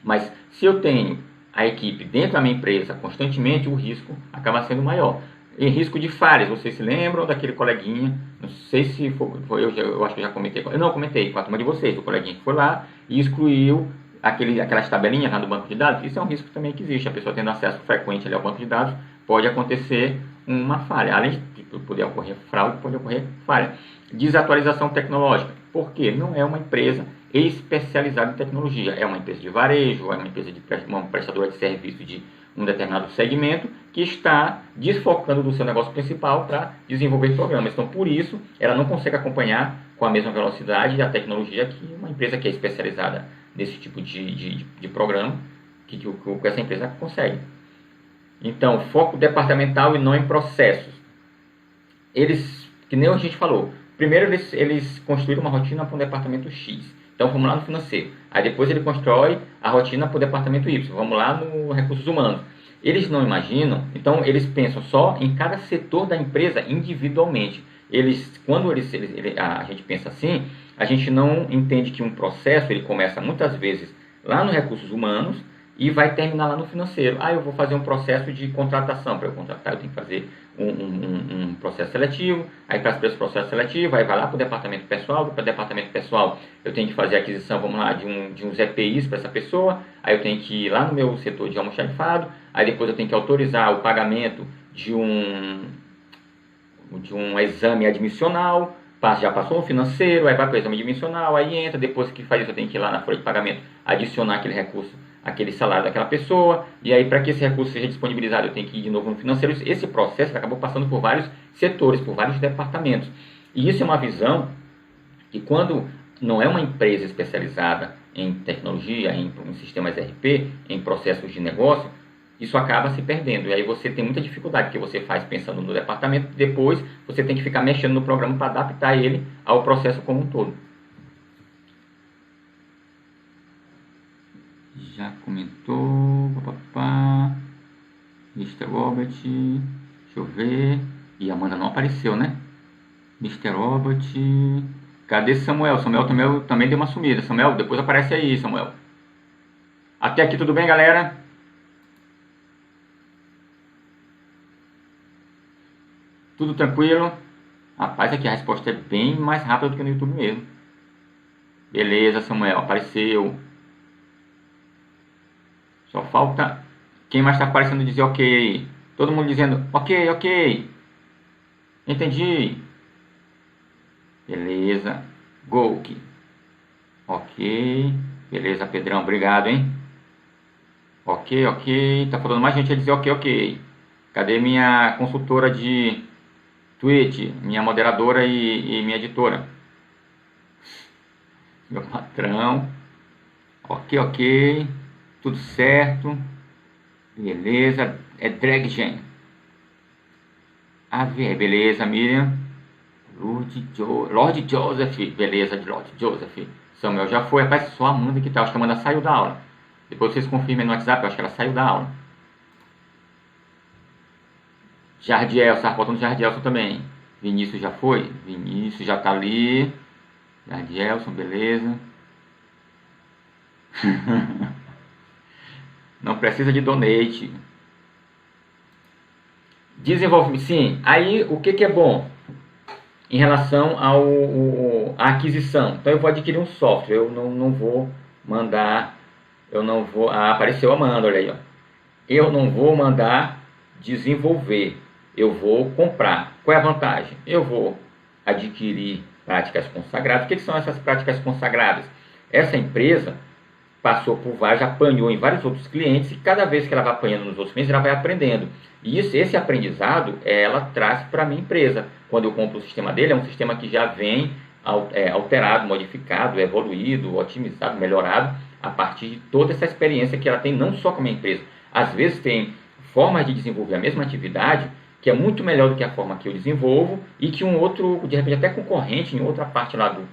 Mas se eu tenho a equipe dentro da minha empresa constantemente, o risco acaba sendo maior. Em risco de falhas, vocês se lembram daquele coleguinha, não sei se foi eu acho que eu já comentei, eu não comentei com a turma de vocês, do coleguinha que foi lá e excluiu aquelas tabelinhas lá do banco de dados. Isso é um risco também que existe, a pessoa tendo acesso frequente ali ao banco de dados, pode acontecer uma falha, além de poder ocorrer fraude, pode ocorrer falha. Desatualização tecnológica, porque não é uma empresa especializada em tecnologia, é uma empresa de varejo, é uma prestadora de serviço de um determinado segmento que está desfocando do seu negócio principal para desenvolver programas. Então, por isso, ela não consegue acompanhar com a mesma velocidade a tecnologia que uma empresa que é especializada nesse tipo de programa, que essa empresa consegue. Então, foco departamental e não em processos. Eles, que nem a gente falou, primeiro eles construíram uma rotina para um departamento X. Então, vamos lá no financeiro. Aí depois ele constrói a rotina para o departamento Y. Vamos lá no recursos humanos. Eles não imaginam, então eles pensam só em cada setor da empresa individualmente. Quando a gente pensa assim, a gente não entende que um processo ele começa muitas vezes lá no recursos humanos e vai terminar lá no financeiro. Eu vou fazer um processo de contratação. Para eu contratar, eu tenho que fazer um processo seletivo. Aí, para esse processo seletivo, aí vai lá para o departamento pessoal. Para o departamento pessoal, eu tenho que fazer a aquisição, vamos lá, de uns EPIs para essa pessoa. Aí eu tenho que ir lá no meu setor de almoxarifado. Aí depois eu tenho que autorizar o pagamento de um exame admissional. Já passou no financeiro, aí vai para o exame admissional, aí entra. Depois que faz isso, eu tenho que ir lá na folha de pagamento, adicionar aquele recurso, aquele salário daquela pessoa, e aí para que esse recurso seja disponibilizado eu tenho que ir de novo no financeiro. Esse processo acabou passando por vários setores, por vários departamentos, e isso é uma visão que quando não é uma empresa especializada em tecnologia, em sistemas ERP, em processos de negócio, isso acaba se perdendo, e aí você tem muita dificuldade, porque você faz pensando no departamento, depois você tem que ficar mexendo no programa para adaptar ele ao processo como um todo. Já comentou, papapá, Mr. Robert, deixa eu ver, e a Amanda não apareceu, né? Mr. Robot. Cadê Samuel? Samuel também deu uma sumida. Samuel, depois aparece aí, Samuel. Até aqui tudo bem, galera? Tudo tranquilo? Rapaz, aqui a resposta é bem mais rápida do que no YouTube mesmo. Beleza, Samuel, apareceu. Só falta... Quem mais está aparecendo dizer ok? Todo mundo dizendo ok, ok. Entendi. Beleza. Golk. Ok. Beleza, Pedrão. Obrigado, hein? Ok, ok. Tá faltando mais gente a dizer ok, ok. Cadê minha consultora de Twitch? Minha moderadora e minha editora? Meu patrão. Ok, ok. Tudo certo. Beleza. É Draggen. Beleza, Miriam. Lord Joseph. Beleza, de Lord Joseph. Samuel já foi. Rapaz, só a Amanda que tá. Acho que a Amanda saiu da aula. Depois vocês confirmem no WhatsApp. Eu acho que ela saiu da aula. Jardielson. Tá faltando Jardielson também. Vinícius já foi. Vinícius já tá ali. Jardielson, beleza. Não precisa de donate. Desenvolvimento, sim. Aí, o que é bom? Em relação à aquisição. Então, eu vou adquirir um software. Eu não vou mandar... Eu não vou... Ah, apareceu a Amanda, olha aí, ó. Eu não vou mandar desenvolver. Eu vou comprar. Qual é a vantagem? Eu vou adquirir práticas consagradas. O que são essas práticas consagradas? Essa empresa passou por vários, apanhou em vários outros clientes, e cada vez que ela vai apanhando nos outros clientes, ela vai aprendendo. E esse aprendizado, ela traz para a minha empresa. Quando eu compro o sistema dele, é um sistema que já vem alterado, modificado, evoluído, otimizado, melhorado, a partir de toda essa experiência que ela tem, não só com a minha empresa. Às vezes tem formas de desenvolver a mesma atividade, que é muito melhor do que a forma que eu desenvolvo, e que um outro, de repente até concorrente, em outra parte lá do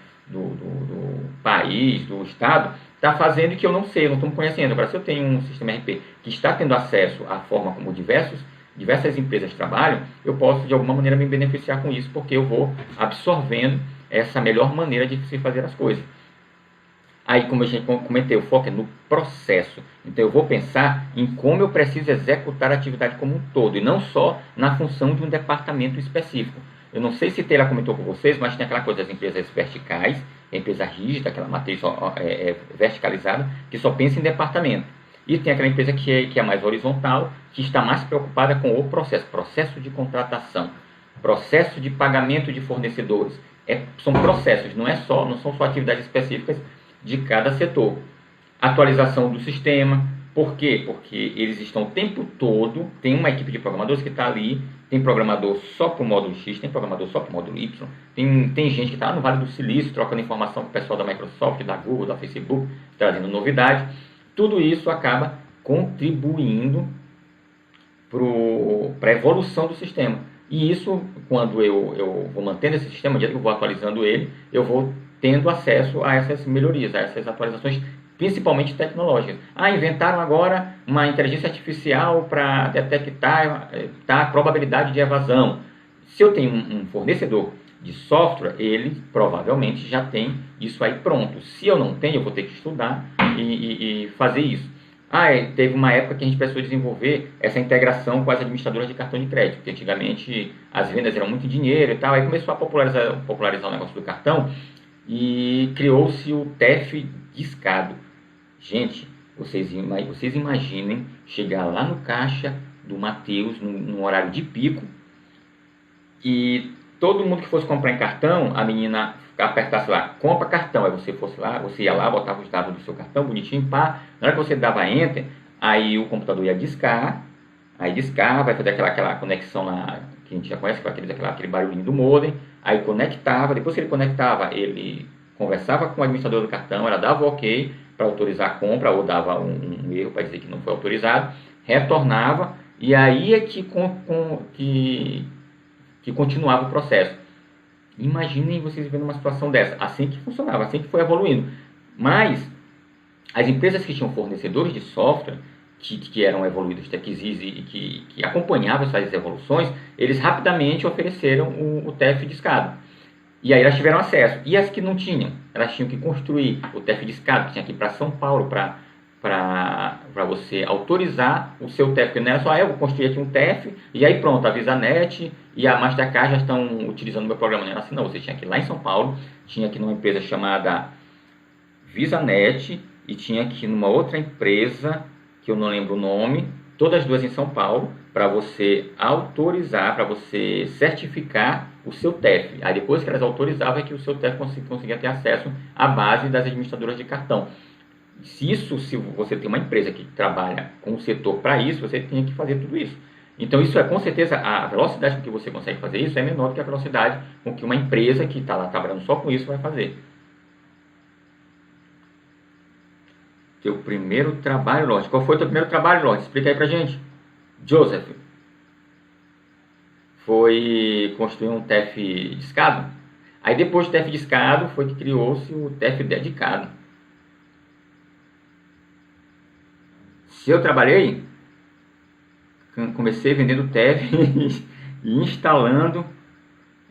país, do estado, está fazendo, que eu não sei, eu não estou me conhecendo. Agora, se eu tenho um sistema RP que está tendo acesso à forma como diversas empresas trabalham, eu posso de alguma maneira me beneficiar com isso, porque eu vou absorvendo essa melhor maneira de se fazer as coisas. Aí, como a gente comentei, o foco é no processo. Então, eu vou pensar em como eu preciso executar a atividade como um todo, e não só na função de um departamento específico. Eu não sei se Taylor comentou com vocês, mas tem aquela coisa das empresas verticais, a empresa rígida, aquela matriz verticalizada, que só pensa em departamento. E tem aquela empresa que é mais horizontal, que está mais preocupada com o processo de contratação, processo de pagamento de fornecedores. São processos, não são só atividades específicas de cada setor. Atualização do sistema. Por quê? Porque eles estão o tempo todo, tem uma equipe de programadores que está ali, tem programador só para o módulo X, tem programador só para o módulo Y, tem gente que está lá no Vale do Silício, trocando informação com o pessoal da Microsoft, da Google, da Facebook, trazendo novidade. Tudo isso acaba contribuindo para a evolução do sistema. E isso, quando eu vou mantendo esse sistema, dia que eu vou atualizando ele, eu vou tendo acesso a essas melhorias, a essas atualizações, principalmente tecnológicas. Inventaram agora uma inteligência artificial para detectar a probabilidade de evasão. Se eu tenho um fornecedor de software, ele provavelmente já tem isso aí pronto. Se eu não tenho, eu vou ter que estudar e fazer isso. Teve uma época que a gente precisou desenvolver essa integração com as administradoras de cartão de crédito, porque antigamente as vendas eram muito dinheiro e tal, aí começou a popularizar o negócio do cartão e criou-se o TEF discado. Gente, vocês imaginem chegar lá no caixa do Mateus, num horário de pico, e todo mundo que fosse comprar em cartão, a menina apertasse lá, compra cartão, aí você ia lá, botava os dados do seu cartão, bonitinho, pá, na hora que você dava Enter, aí o computador ia discar, vai fazer aquela conexão lá, que a gente já conhece, aquele barulhinho do modem, aí conectava, depois que ele conectava, ele conversava com o administrador do cartão, ela dava o ok para autorizar a compra, ou dava um erro para dizer que não foi autorizado, retornava, e aí é que continuava o processo. Imaginem vocês vivendo uma situação dessa, assim que funcionava, assim que foi evoluindo. Mas as empresas que tinham fornecedores de software, que eram evoluídos, e que acompanhavam essas evoluções, eles rapidamente ofereceram o TEF discado. E aí elas tiveram acesso. E as que não tinham? Elas tinham que construir o TEF discado, que tinha que ir para São Paulo para você autorizar o seu TEF. Porque não era só eu vou construir aqui um TEF e aí pronto, a VisaNet e a Mastercard já estão utilizando o meu programa. Não era assim não, você tinha que ir lá em São Paulo, tinha que ir numa empresa chamada VisaNet e tinha que ir numa outra empresa, que eu não lembro o nome, todas as duas em São Paulo, para você autorizar, para você certificar o seu TEF. Aí depois que elas autorizavam é que o seu TEF conseguia ter acesso à base das administradoras de cartão. Se você tem uma empresa que trabalha com o setor para isso, você tem que fazer tudo isso. Então isso é com certeza, a velocidade com que você consegue fazer isso é menor do que a velocidade com que uma empresa que está lá trabalhando só com isso vai fazer. Teu primeiro trabalho, Lorde. Qual foi o teu primeiro trabalho, Lorde? Explica aí pra gente. Joseph. Foi construir um TEF discado. Aí depois do TEF discado foi que criou-se o TEF dedicado. Se eu trabalhei, comecei vendendo TEF e instalando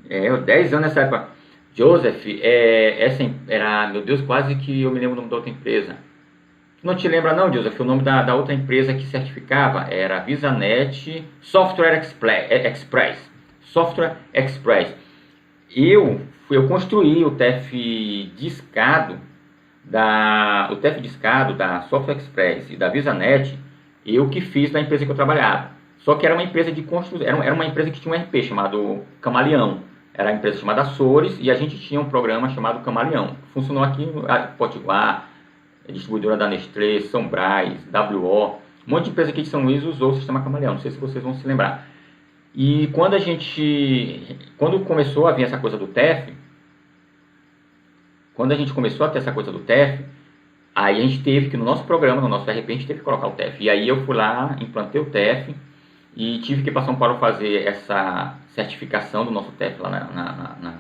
10 anos nessa época. Joseph, essa era, meu Deus, quase que eu me lembro o nome da outra empresa. Não te lembra não, Joseph? O nome da outra empresa que certificava era VisaNet Software Express. Software Express. Eu construí o TEF discado da Software Express e da VisaNet, eu que fiz da empresa que eu trabalhava. Só que era uma empresa de construção, era uma empresa que tinha um RP chamado Camaleão. Era a empresa chamada Açores e a gente tinha um programa chamado Camaleão. Funcionou aqui no Potiguar, distribuidora da Nestlé, São Brás, WO, um monte de empresa aqui de São Luís usou o sistema Camaleão, não sei se vocês vão se lembrar. E quando começou a vir essa coisa do TEF, quando a gente começou a ter essa coisa do TEF, aí a gente teve que, no nosso programa, no nosso RP, a gente teve que colocar o TEF. E aí eu fui lá, implantei o TEF e tive que ir para São Paulo fazer essa certificação do nosso TEF lá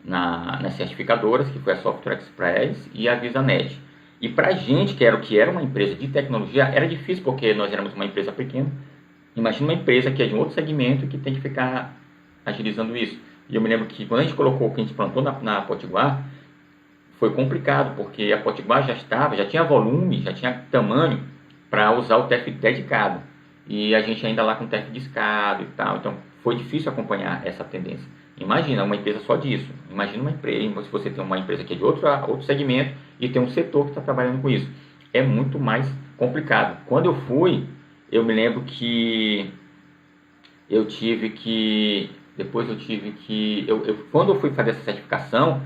nas certificadoras, que foi a Software Express e a VisaNet. E para a gente, que era uma empresa de tecnologia, era difícil, porque nós éramos uma empresa pequena. Imagina uma empresa que é de um outro segmento que tem que ficar agilizando isso. E eu me lembro que quando a gente colocou, que a gente plantou na Potiguar, foi complicado, porque a Potiguar já tinha volume, já tinha tamanho para usar o TEF dedicado. E a gente ainda lá com o TEF discado e tal. Então foi difícil acompanhar essa tendência. Imagina uma empresa só disso. Imagina uma empresa, se você tem uma empresa que é de outro segmento e tem um setor que está trabalhando com isso. É muito mais complicado. Quando eu fui, eu me lembro que quando eu fui fazer essa certificação,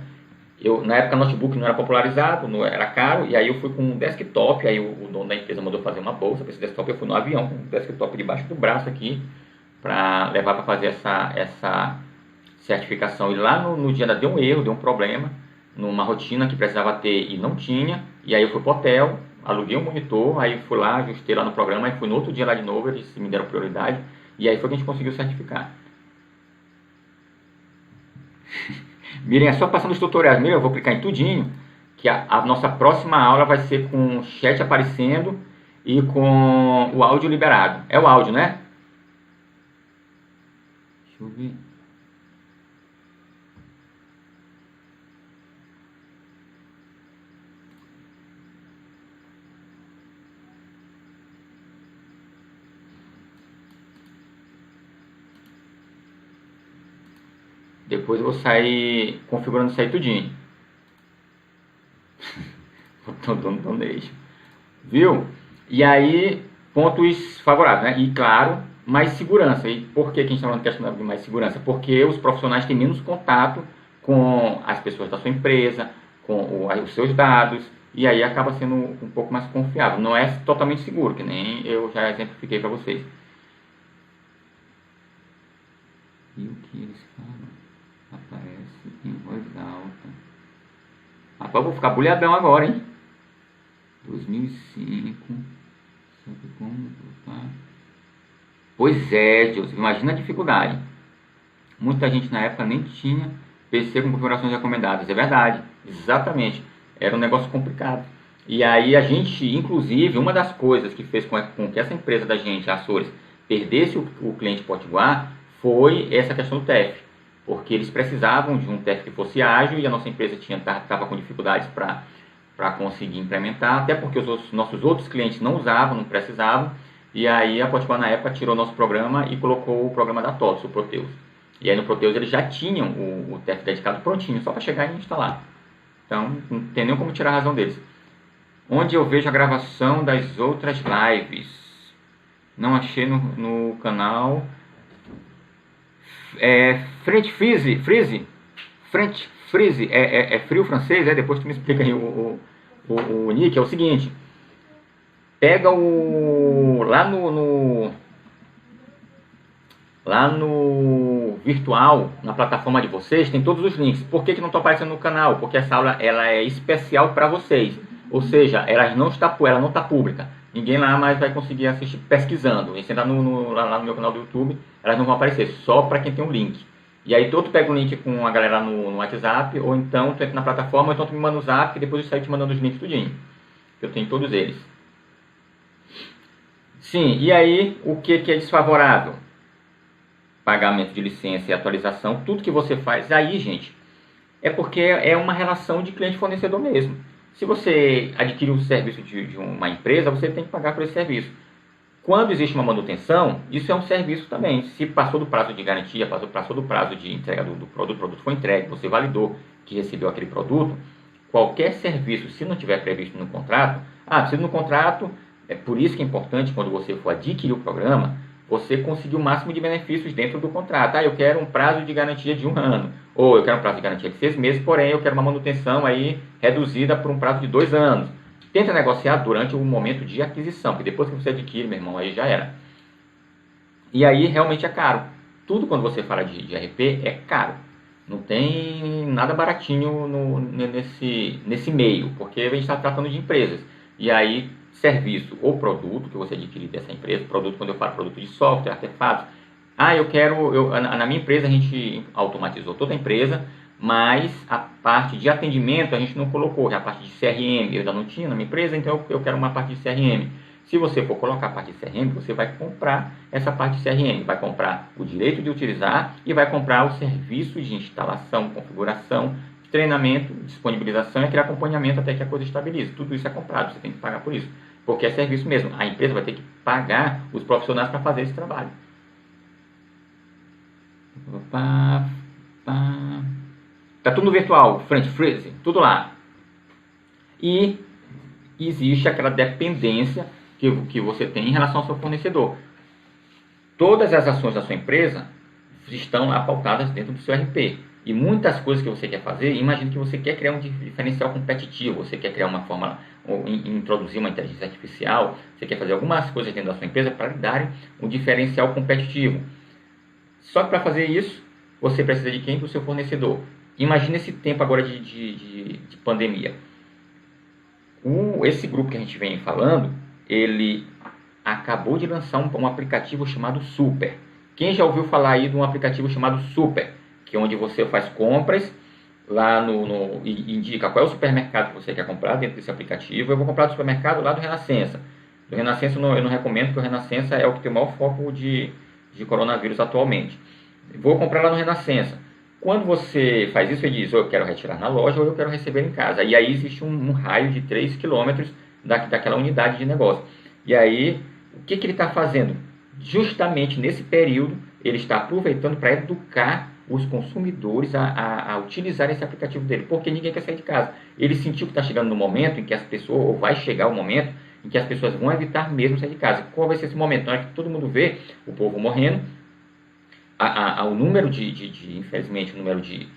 na época o notebook não era popularizado, não era caro, e aí eu fui com um desktop, aí o dono da empresa mandou fazer uma bolsa para esse desktop, eu fui no avião com um desktop debaixo do braço aqui, para levar para fazer essa certificação. E lá no dia deu um erro, deu um problema numa rotina que precisava ter e não tinha, e aí eu fui pro hotel, aluguei um monitor, aí fui lá, ajustei lá no programa, aí fui no outro dia lá de novo, eles me deram prioridade, e aí foi que a gente conseguiu certificar. Miriam, só passando os tutoriais, Miriam, eu vou clicar em tudinho, que a nossa próxima aula vai ser com o chat aparecendo e com o áudio liberado. É o áudio, né? Deixa eu ver. Depois eu vou sair configurando isso aí tudinho. Estou dando donation. Viu? E aí, pontos favoráveis, né? E claro, mais segurança. E por que a gente está falando questão de mais segurança? Porque os profissionais têm menos contato com as pessoas da sua empresa, com os seus dados, e aí acaba sendo um pouco mais confiável. Não é totalmente seguro, que nem eu já exemplifiquei para vocês. E o que eles falam? Aparece em voz alta. Rapaz, eu vou ficar bulhadão agora, hein? 2005. Sabe como botar? Pois é, Deus. Imagina a dificuldade. Muita gente na época nem tinha PC com configurações recomendadas. É verdade. Exatamente. Era um negócio complicado. E aí a gente, inclusive, uma das coisas que fez com que essa empresa da gente, a Açores, perdesse o cliente Potiguar, foi essa questão do TEF. porque eles precisavam de um teste que fosse ágil e a nossa empresa estava com dificuldades para conseguir implementar, até porque os nossos outros clientes não usavam, não precisavam, e aí a Potiguar na época tirou nosso programa e colocou o programa da TOTVS, o Proteus. E aí no Proteus eles já tinham o teste dedicado prontinho, só para chegar e instalar. Então não tem nem como tirar a razão deles. Onde eu vejo a gravação das outras lives? Não achei no canal. French Freeze, French Freeze, é frio francês, depois tu me explica aí o nick, é o seguinte, pega lá no virtual, na plataforma de vocês, tem todos os links. Por que não está aparecendo no canal? Porque essa aula ela é especial para vocês, ou seja, ela não está pública. Ninguém lá mais vai conseguir assistir pesquisando. E se entrar lá no meu canal do YouTube, elas não vão aparecer, só para quem tem um link. E aí tu pega o link com a galera no WhatsApp, ou então tu entra na plataforma, ou então tu me manda o zap, e depois eu saio te mandando os links tudinho. Eu tenho todos eles. Sim, e aí o que é desfavorável? Pagamento de licença e atualização, tudo que você faz aí, gente, é porque é uma relação de cliente-fornecedor mesmo. Se você adquire um serviço de uma empresa, você tem que pagar por esse serviço. Quando existe uma manutenção, isso é um serviço também. Se passou do prazo de garantia, passou do prazo de entrega do produto, o produto foi entregue, você validou que recebeu aquele produto, qualquer serviço, se não tiver previsto no contrato, precisa no contrato, é por isso que é importante quando você for adquirir o programa, você conseguir o máximo de benefícios dentro do contrato. Eu quero um prazo de garantia de 1 ano, ou eu quero um prazo de garantia de 6 meses, porém eu quero uma manutenção aí reduzida por um prazo de 2 anos. Tenta negociar durante o momento de aquisição, porque depois que você adquire, meu irmão, aí já era. E aí realmente é caro. Tudo quando você fala de RP é caro. Não tem nada baratinho nesse meio, porque a gente está tratando de empresas. E aí, serviço ou produto que você adquire dessa empresa, produto, quando eu falo produto de software, artefatos, na minha empresa a gente automatizou toda a empresa, mas a parte de atendimento a gente não colocou, a parte de CRM eu ainda não tinha na minha empresa, então eu quero uma parte de CRM. Se você for colocar a parte de CRM, você vai comprar essa parte de CRM, vai comprar o direito de utilizar e vai comprar o serviço de instalação, configuração, treinamento, disponibilização e aquele acompanhamento até que a coisa estabilize. Tudo isso é comprado, você tem que pagar por isso, porque é serviço mesmo. A empresa vai ter que pagar os profissionais para fazer esse trabalho. Tá tudo no virtual, French Freeze, tudo lá. E existe aquela dependência que você tem em relação ao seu fornecedor. Todas as ações da sua empresa estão lá pautadas dentro do seu RP. E muitas coisas que você quer fazer, imagine que você quer criar um diferencial competitivo, você quer criar uma forma, ou introduzir uma inteligência artificial, você quer fazer algumas coisas dentro da sua empresa para lhe darem um diferencial competitivo. Só que para fazer isso, você precisa de quem? Do seu fornecedor. Imagine esse tempo agora de pandemia. Esse grupo que a gente vem falando, ele acabou de lançar um aplicativo chamado Super. Quem já ouviu falar aí de um aplicativo chamado Super? Que é onde você faz compras lá e indica qual é o supermercado que você quer comprar dentro desse aplicativo. Eu vou comprar do supermercado lá do Renascença. Do Renascença eu não recomendo, porque o Renascença é o que tem o maior foco de coronavírus atualmente. Vou comprar lá no Renascença. Quando você faz isso, ele diz, ou eu quero retirar na loja ou eu quero receber em casa. E aí existe um raio de 3 km daquela unidade de negócio. E aí, o que ele está fazendo? Justamente nesse período, ele está aproveitando para educar os consumidores a utilizar esse aplicativo dele, porque ninguém quer sair de casa. Ele sentiu que está chegando no momento em que as pessoas, ou vai chegar o momento em que as pessoas vão evitar mesmo sair de casa. Qual vai ser esse momento? Na hora que todo mundo vê o povo morrendo, o número infelizmente, o número de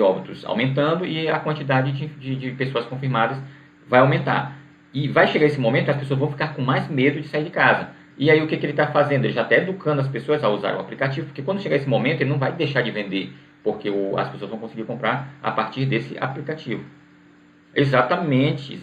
óbitos aumentando e a quantidade de pessoas confirmadas vai aumentar. E vai chegar esse momento que as pessoas vão ficar com mais medo de sair de casa. E aí o que ele está fazendo? Ele já está educando as pessoas a usar o aplicativo, porque quando chegar esse momento ele não vai deixar de vender, porque as pessoas vão conseguir comprar a partir desse aplicativo. Exatamente.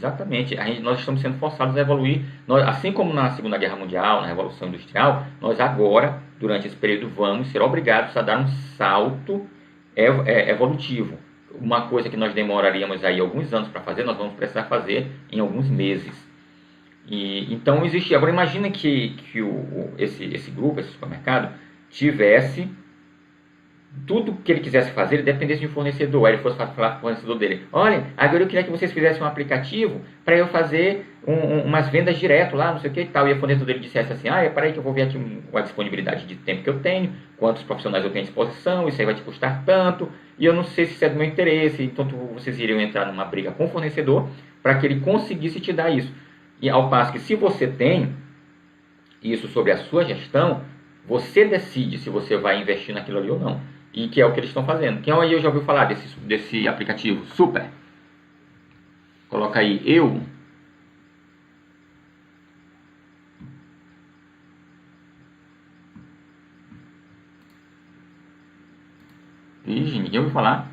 Nós estamos sendo forçados a evoluir. Assim como na Segunda Guerra Mundial, na Revolução Industrial, nós agora, durante esse período, vamos ser obrigados a dar um salto evolutivo. Uma coisa que nós demoraríamos aí alguns anos para fazer, nós vamos precisar fazer em alguns meses. Então existe. Agora imagina que esse grupo, esse supermercado, tivesse tudo que ele quisesse fazer, ele dependesse de um fornecedor. Aí ele fosse falar com o fornecedor dele: olha, agora eu queria que vocês fizessem um aplicativo para eu fazer umas vendas direto lá, não sei o que e tal. E o fornecedor dele dissesse assim: para aí que eu vou ver aqui a disponibilidade de tempo que eu tenho, quantos profissionais eu tenho à disposição, isso aí vai te custar tanto, e eu não sei se isso é do meu interesse. Então vocês iriam entrar numa briga com o fornecedor para que ele conseguisse te dar isso. E ao passo que, se você tem isso sobre a sua gestão, você decide se você vai investir naquilo ali ou não. E que é o que eles estão fazendo. Quem aí já ouviu falar desse aplicativo? Super. Coloca aí, eu. Ixi, ninguém ouviu falar.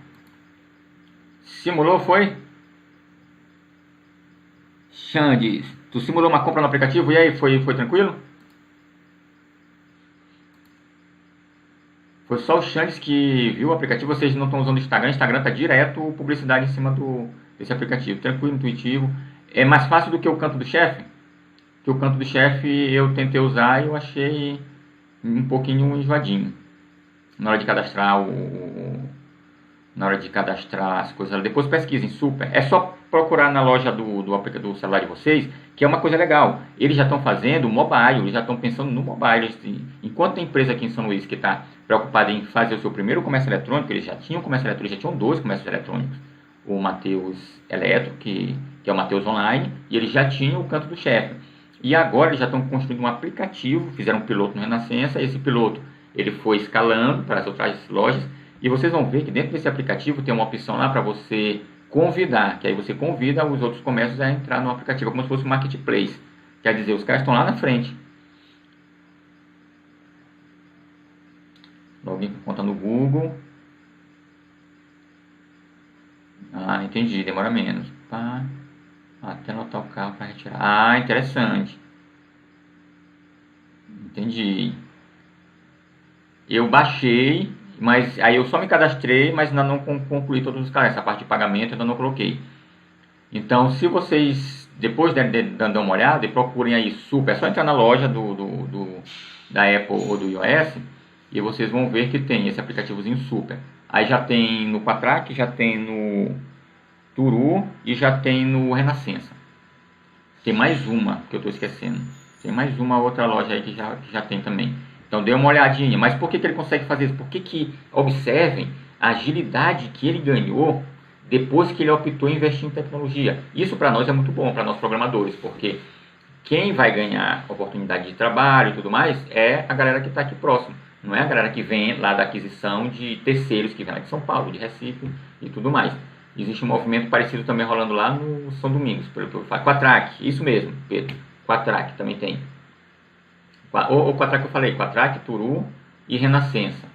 Simulou, foi? Xandes, tu simulou uma compra no aplicativo e aí, foi tranquilo? Foi só o Xandes que viu o aplicativo. Vocês não estão usando o Instagram. O Instagram está direto publicidade em cima desse aplicativo. Tranquilo, intuitivo. É mais fácil do que o Canto do Chefe. Que o Canto do Chefe eu tentei usar e eu achei um pouquinho enjoadinho. Na hora de cadastrar as coisas. Depois pesquisem, super. É só procurar na loja do celular de vocês, que é uma coisa legal. Eles já estão fazendo mobile, eles já estão pensando no mobile. Enquanto tem empresa aqui em São Luís que está preocupada em fazer o seu primeiro comércio eletrônico, eles já tinham comércio eletrônico, já tinham 2 comércios eletrônicos. O Mateus Eletro, que é o Mateus Online, e eles já tinham o Canto do Chefe. E agora eles já estão construindo um aplicativo, fizeram um piloto no Renascença, esse piloto ele foi escalando para as outras lojas, e vocês vão ver que dentro desse aplicativo tem uma opção lá para você convidar, que aí você convida os outros comércios a entrar no aplicativo, como se fosse um marketplace. Quer dizer, os caras estão lá na frente. Login com conta no Google. Entendi, demora menos. Até anotar o carro para retirar. interessante. Entendi. Eu baixei, mas aí eu só me cadastrei, mas ainda não concluí todos os canais. Essa parte de pagamento ainda não coloquei. Então, se vocês, depois de dar uma olhada, e procurem aí Super, é só entrar na loja da Apple ou do iOS, e vocês vão ver que tem esse aplicativozinho Super. Aí já tem no Quatrack, já tem no Turu e já tem no Renascença. Tem mais uma que eu estou esquecendo. Tem mais uma outra loja aí que já tem também. Então dê uma olhadinha. Mas por que ele consegue fazer isso? Por que observem a agilidade que ele ganhou depois que ele optou em investir em tecnologia. Isso para nós é muito bom, para nós programadores, porque quem vai ganhar oportunidade de trabalho e tudo mais é a galera que está aqui próximo. Não é a galera que vem lá da aquisição de terceiros, que vem lá de São Paulo, de Recife e tudo mais. Existe um movimento parecido também rolando lá no São Domingos, pelo que eu falo. Quatrack, isso mesmo, Pedro. Quatrack também tem. O Quatrack eu falei, Quatrack, Turu e Renascença.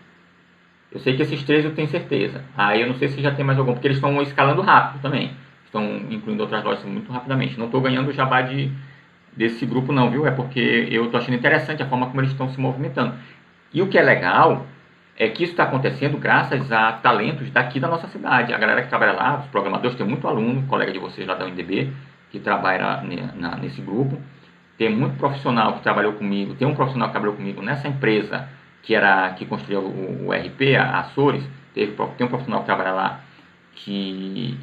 Eu sei que esses 3 eu tenho certeza. Aí eu não sei se já tem mais algum, porque eles estão escalando rápido também. Estão incluindo outras lojas muito rapidamente. Não estou ganhando o jabá desse grupo não, viu? É porque eu estou achando interessante a forma como eles estão se movimentando. E o que é legal é que isso está acontecendo graças a talentos daqui da nossa cidade. A galera que trabalha lá, os programadores, tem muito aluno, colega de vocês lá da UNDB, que trabalha nesse grupo. Tem muito profissional que trabalhou comigo, tem um profissional que trabalhou comigo nessa empresa que construiu o RP, a Açores. Tem um profissional que trabalha lá que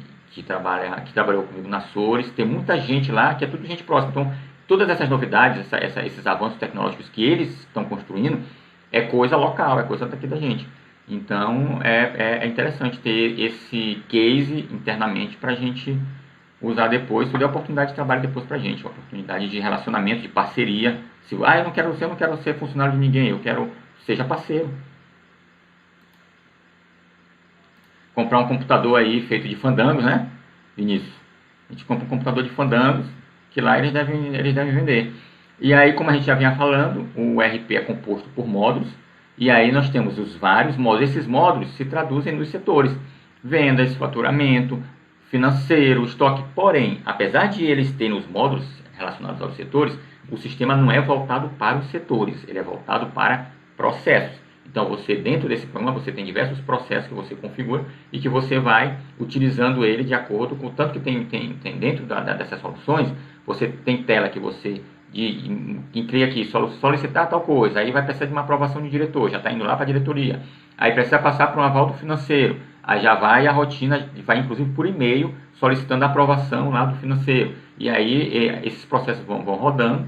trabalhou comigo na Açores. Tem muita gente lá que é tudo gente próxima. Então, todas essas novidades, esses avanços tecnológicos que eles estão construindo, é coisa local, é coisa daqui da gente. Então, é interessante ter esse case internamente para a gente usar depois, tudo é oportunidade de trabalho depois para a gente, oportunidade de relacionamento, de parceria. Eu não quero ser funcionário de ninguém, eu quero seja parceiro. Comprar um computador aí feito de fandangos, né, Vinícius? A gente compra um computador de fandangos, que lá eles devem vender. E aí, como a gente já vinha falando, o RP é composto por módulos, e aí nós temos os vários módulos. Esses módulos se traduzem nos setores: vendas, faturamento, financeiro, estoque. Porém, apesar de eles terem os módulos relacionados aos setores, o sistema não é voltado para os setores, ele é voltado para processos. Então, você dentro desse programa, você tem diversos processos que você configura e que você vai utilizando ele de acordo com o tanto que tem dentro dessas soluções. Você tem tela que você cria aqui, solicitar tal coisa, aí vai precisar de uma aprovação de diretor, já está indo lá para a diretoria, aí precisa passar para um aval do financeiro, aí já vai a rotina, vai inclusive por e-mail, solicitando a aprovação lá do financeiro, e aí esses processos vão rodando,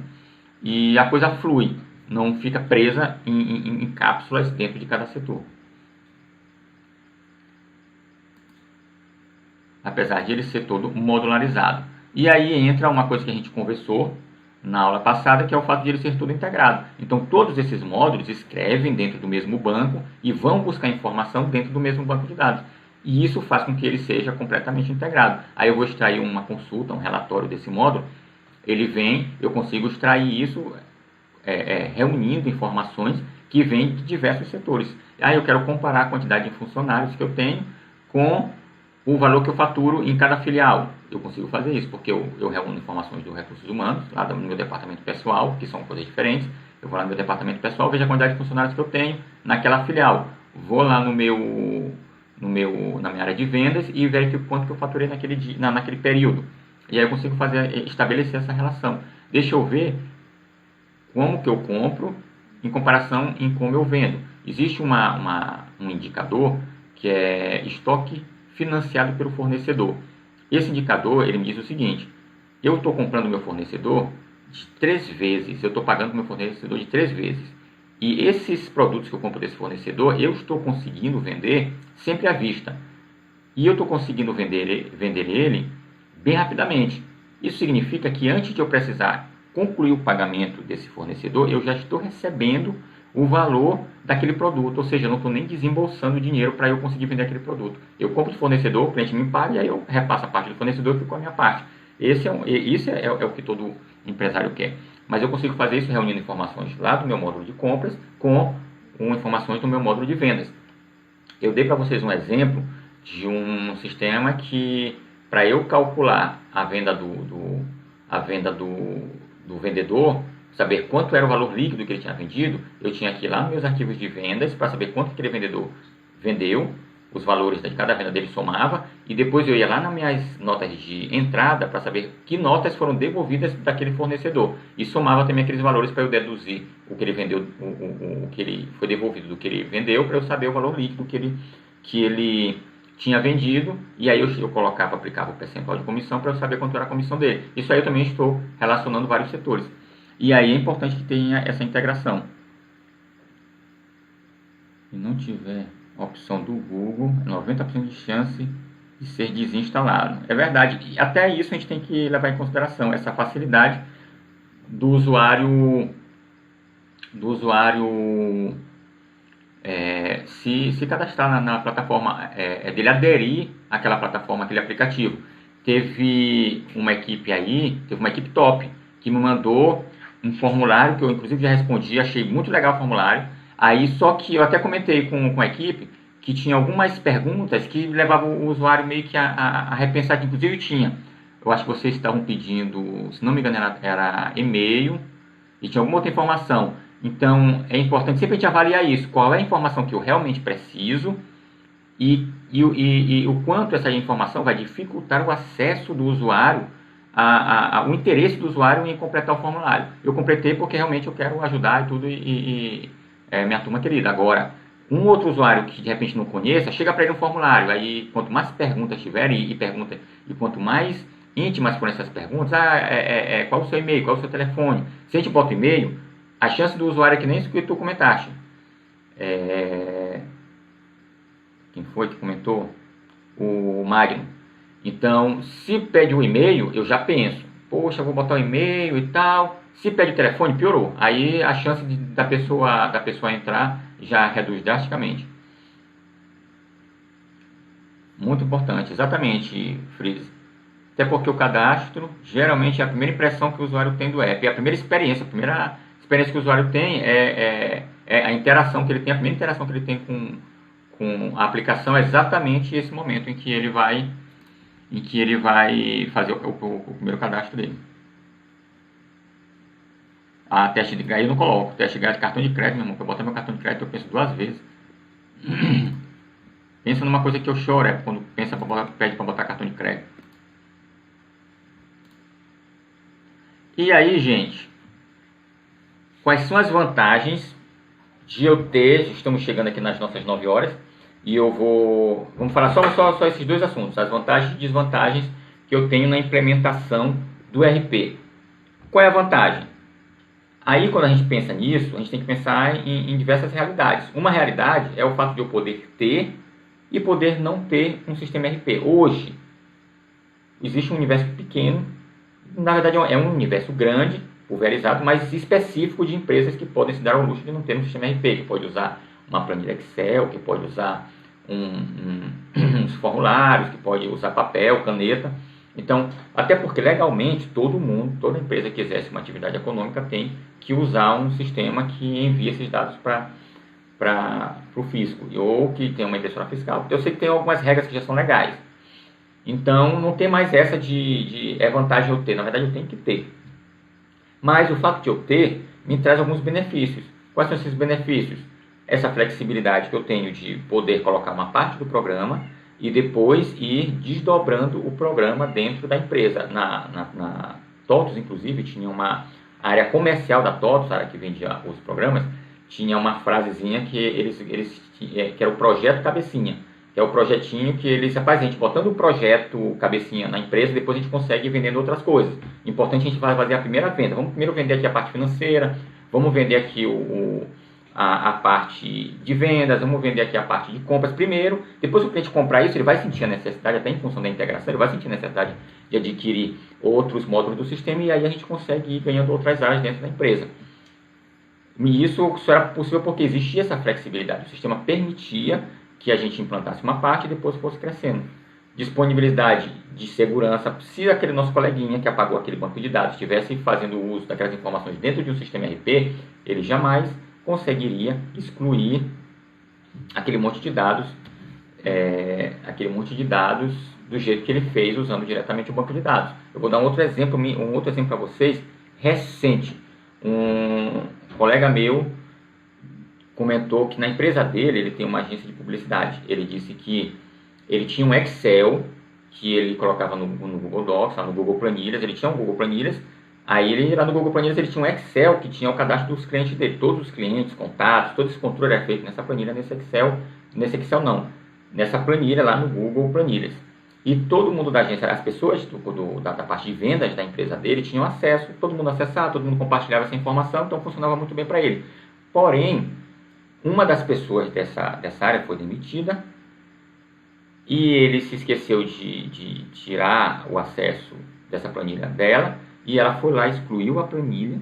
e a coisa flui, não fica presa em cápsulas dentro de cada setor. Apesar de ele ser todo modularizado. E aí entra uma coisa que a gente conversou na aula passada, que é o fato de ele ser tudo integrado. Então, todos esses módulos escrevem dentro do mesmo banco e vão buscar informação dentro do mesmo banco de dados. E isso faz com que ele seja completamente integrado. Aí eu vou extrair uma consulta, um relatório desse módulo, ele vem, eu consigo extrair isso reunindo informações que vêm de diversos setores. Aí eu quero comparar a quantidade de funcionários que eu tenho com o valor que eu faturo em cada filial. Eu consigo fazer isso, porque eu reúno informações do recursos humanos, lá do meu departamento pessoal, que são coisas diferentes. Eu vou lá no meu departamento pessoal, vejo a quantidade de funcionários que eu tenho naquela filial. Vou lá na minha área de vendas e verifico quanto que eu faturei naquele período. E aí eu consigo estabelecer essa relação. Deixa eu ver como que eu compro em comparação em como eu vendo. Existe um indicador que é estoque financiado pelo fornecedor. Esse indicador, ele me diz o seguinte: eu estou comprando meu fornecedor de 3 vezes, eu estou pagando meu fornecedor de 3 vezes. E esses produtos que eu compro desse fornecedor, eu estou conseguindo vender sempre à vista. E eu estou conseguindo vender ele bem rapidamente. Isso significa que antes de eu precisar concluir o pagamento desse fornecedor, eu já estou recebendo o valor daquele produto, ou seja, eu não estou nem desembolsando dinheiro para eu conseguir vender aquele produto. Eu compro do fornecedor, o cliente me paga e aí eu repasso a parte do fornecedor e fico com a minha parte. Isso é o que todo empresário quer. Mas eu consigo fazer isso reunindo informações lá do meu módulo de compras com informações do meu módulo de vendas. Eu dei para vocês um exemplo de um sistema que, para eu calcular a venda do vendedor, saber quanto era o valor líquido que ele tinha vendido, eu tinha que ir lá nos meus arquivos de vendas para saber quanto aquele vendedor vendeu, os valores de cada venda dele somava, e depois eu ia lá nas minhas notas de entrada para saber que notas foram devolvidas daquele fornecedor, e somava também aqueles valores para eu deduzir o que ele vendeu, o que ele foi devolvido do que ele vendeu, para eu saber o valor líquido que ele tinha vendido, e aí eu colocava, aplicava o percentual de comissão para eu saber quanto era a comissão dele. Isso aí eu também estou relacionando vários setores. E aí é importante que tenha essa integração. Se não tiver a opção do Google, 90% de chance de ser desinstalado. É verdade. E até isso a gente tem que levar em consideração, essa facilidade do usuário se cadastrar na plataforma, dele aderir àquela plataforma, aquele aplicativo. Teve uma equipe top, que me mandou um formulário, que eu inclusive já respondi, achei muito legal o formulário. Aí, só que eu até comentei com a equipe que tinha algumas perguntas que levavam o usuário meio que a repensar, que inclusive tinha. Eu acho que vocês estavam pedindo, se não me engano, era e-mail, e tinha alguma outra informação. Então, é importante sempre a gente avaliar isso, qual é a informação que eu realmente preciso e o quanto essa informação vai dificultar o acesso do usuário, o interesse do usuário em completar o formulário. Eu completei porque realmente eu quero ajudar e tudo, minha turma querida. Agora, um outro usuário que de repente não conheça, chega para ele um formulário, aí quanto mais perguntas tiverem e quanto mais íntimas forem essas perguntas, qual o seu e-mail, qual o seu telefone. Se a gente bota o e-mail, a chance do usuário é que nem isso que tu comentaste. Quem foi que comentou? O Magno. Então, se pede o e-mail, eu já penso, poxa, vou botar o e-mail e tal. Se pede o telefone, piorou. Aí a chance da pessoa entrar já reduz drasticamente. Muito importante, exatamente, Fritz. Até porque o cadastro geralmente é a primeira impressão que o usuário tem do app, é a primeira experiência que o usuário tem é a interação que ele tem, a primeira interação que ele tem com a aplicação é exatamente esse momento em que ele vai fazer o primeiro cadastro dele. Teste de crédito eu não coloco, teste de cartão de crédito, meu irmão, para eu botar meu cartão de crédito eu penso 2 vezes. Pensa numa coisa que eu choro, quando pede para botar cartão de crédito. E aí, gente, quais são as vantagens de eu ter, estamos chegando aqui nas nossas 9 horas, e vamos falar só esses dois assuntos, as vantagens e desvantagens que eu tenho na implementação do RP. Qual é a vantagem? Aí, quando a gente pensa nisso, a gente tem que pensar em diversas realidades. Uma realidade é o fato de eu poder ter e poder não ter um sistema RP. Hoje, existe um universo pequeno, na verdade é um universo grande, pulverizado, mas específico de empresas que podem se dar ao luxo de não ter um sistema RP, que pode usar uma planilha Excel, que pode usar uns formulários, que pode usar papel, caneta. Então, até porque legalmente todo mundo, toda empresa que exerce uma atividade econômica tem que usar um sistema que envia esses dados para o fisco, ou que tem uma impressora fiscal. Eu sei que tem algumas regras que já são legais. Então, não tem mais essa de é vantagem eu ter. Na verdade, eu tenho que ter. Mas o fato de eu ter me traz alguns benefícios. Quais são esses benefícios? Essa flexibilidade que eu tenho de poder colocar uma parte do programa e depois ir desdobrando o programa dentro da empresa. Na TOTUS, inclusive, tinha uma área comercial da TOTUS, a área que vendia os programas, tinha uma frasezinha que era o projeto cabecinha, que é o projetinho que eles, rapaz, a gente botando o projeto cabecinha na empresa, depois a gente consegue ir vendendo outras coisas. Importante a gente vai fazer a primeira venda. Vamos primeiro vender aqui a parte financeira, vamos vender aqui a parte de vendas, vamos vender aqui a parte de compras primeiro. Depois que o cliente comprar isso, ele vai sentir a necessidade, até em função da integração, ele vai sentir a necessidade de adquirir outros módulos do sistema e aí a gente consegue ir ganhando outras áreas dentro da empresa. E isso só era possível porque existia essa flexibilidade. O sistema permitia que a gente implantasse uma parte e depois fosse crescendo. Disponibilidade de segurança. Se aquele nosso coleguinha que apagou aquele banco de dados estivesse fazendo uso daquelas informações dentro de um sistema RP, ele jamais conseguiria excluir aquele monte de dados, do jeito que ele fez usando diretamente o banco de dados. Eu vou dar um outro exemplo para vocês, recente. Um colega meu comentou que na empresa dele, ele tem uma agência de publicidade. Ele disse que ele tinha um Excel que ele colocava no Google Docs, no Google Planilhas. Ele tinha um Google Planilhas. Aí lá no Google Planilhas ele tinha um Excel que tinha o cadastro dos clientes dele. Todos os clientes, contatos, todo esse controle era feito nessa planilha, nessa planilha lá no Google Planilhas. E todo mundo da agência, as pessoas da parte de vendas da empresa dele tinham acesso, todo mundo acessava, todo mundo compartilhava essa informação, então funcionava muito bem para ele. Porém, uma das pessoas dessa área foi demitida e ele se esqueceu de tirar o acesso dessa planilha dela e ela foi lá, excluiu a planilha,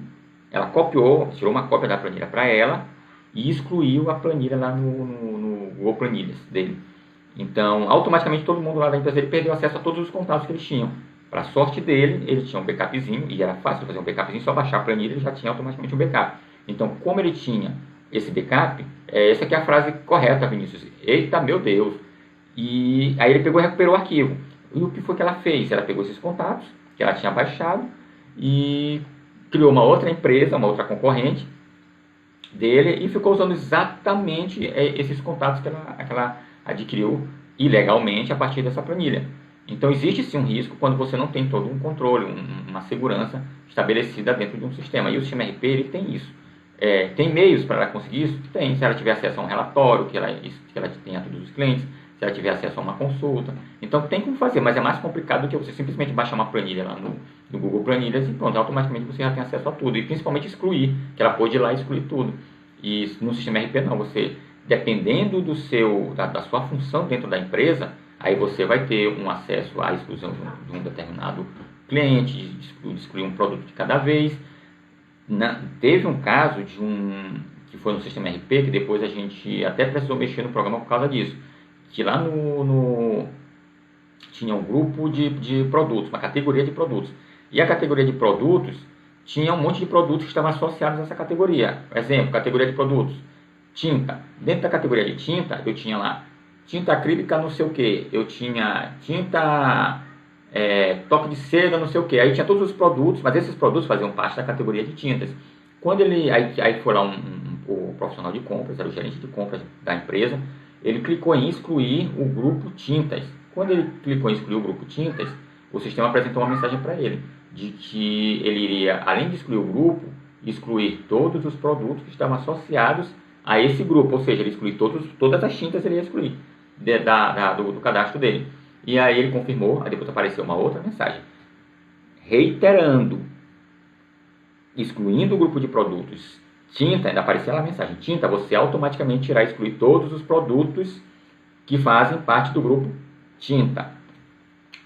ela tirou uma cópia da planilha para ela e excluiu a planilha lá no Google Planilhas dele. Então, automaticamente todo mundo lá da empresa dele perdeu acesso a todos os contatos que eles tinham. Para a sorte dele, ele tinha um backupzinho e era fácil fazer um backupzinho, só baixar a planilha ele já tinha automaticamente um backup. Então, como ele tinha esse backup, essa aqui é a frase correta, Vinícius. Eita, meu Deus! E aí ele pegou e recuperou o arquivo. E o que foi que ela fez? Ela pegou esses contatos que ela tinha baixado e criou uma outra empresa, uma outra concorrente dele e ficou usando exatamente esses contatos que ela adquiriu ilegalmente a partir dessa planilha. Então existe sim um risco quando você não tem todo um controle, uma segurança estabelecida dentro de um sistema. E o sistema RP ele tem isso. Tem meios para ela conseguir isso? Tem. Se ela tiver acesso a um relatório, que ela tenha todos os clientes, se ela tiver acesso a uma consulta. Então tem como fazer, mas é mais complicado do que você simplesmente baixar uma planilha lá no Google Planilhas e pronto, automaticamente você já tem acesso a tudo. E principalmente excluir, que ela pode ir lá e excluir tudo. E no sistema RP não, você, dependendo da sua função dentro da empresa, aí você vai ter um acesso à exclusão de um determinado cliente, de excluir um produto de cada vez. Teve um caso que foi no sistema RP, que depois a gente até precisou mexer no programa por causa disso, que lá tinha um grupo de produtos, uma categoria de produtos, e a categoria de produtos tinha um monte de produtos que estavam associados a essa categoria. Exemplo, categoria de produtos, tinta. Dentro da categoria de tinta, eu tinha lá tinta acrílica não sei o que, eu tinha tinta toque de seda não sei o que, aí tinha todos os produtos, mas esses produtos faziam parte da categoria de tintas. Quando aí foi lá o profissional de compras, era o gerente de compras da empresa, ele clicou em excluir o grupo tintas. Quando ele clicou em excluir o grupo tintas, o sistema apresentou uma mensagem para ele, de que ele iria, além de excluir o grupo, excluir todos os produtos que estavam associados a esse grupo, ou seja, ele excluir todas as tintas, ele ia excluir do cadastro dele. E aí ele confirmou, aí depois apareceu uma outra mensagem, reiterando, excluindo o grupo de produtos tinta, ainda aparecia lá a mensagem, tinta, você automaticamente irá excluir todos os produtos que fazem parte do grupo tinta.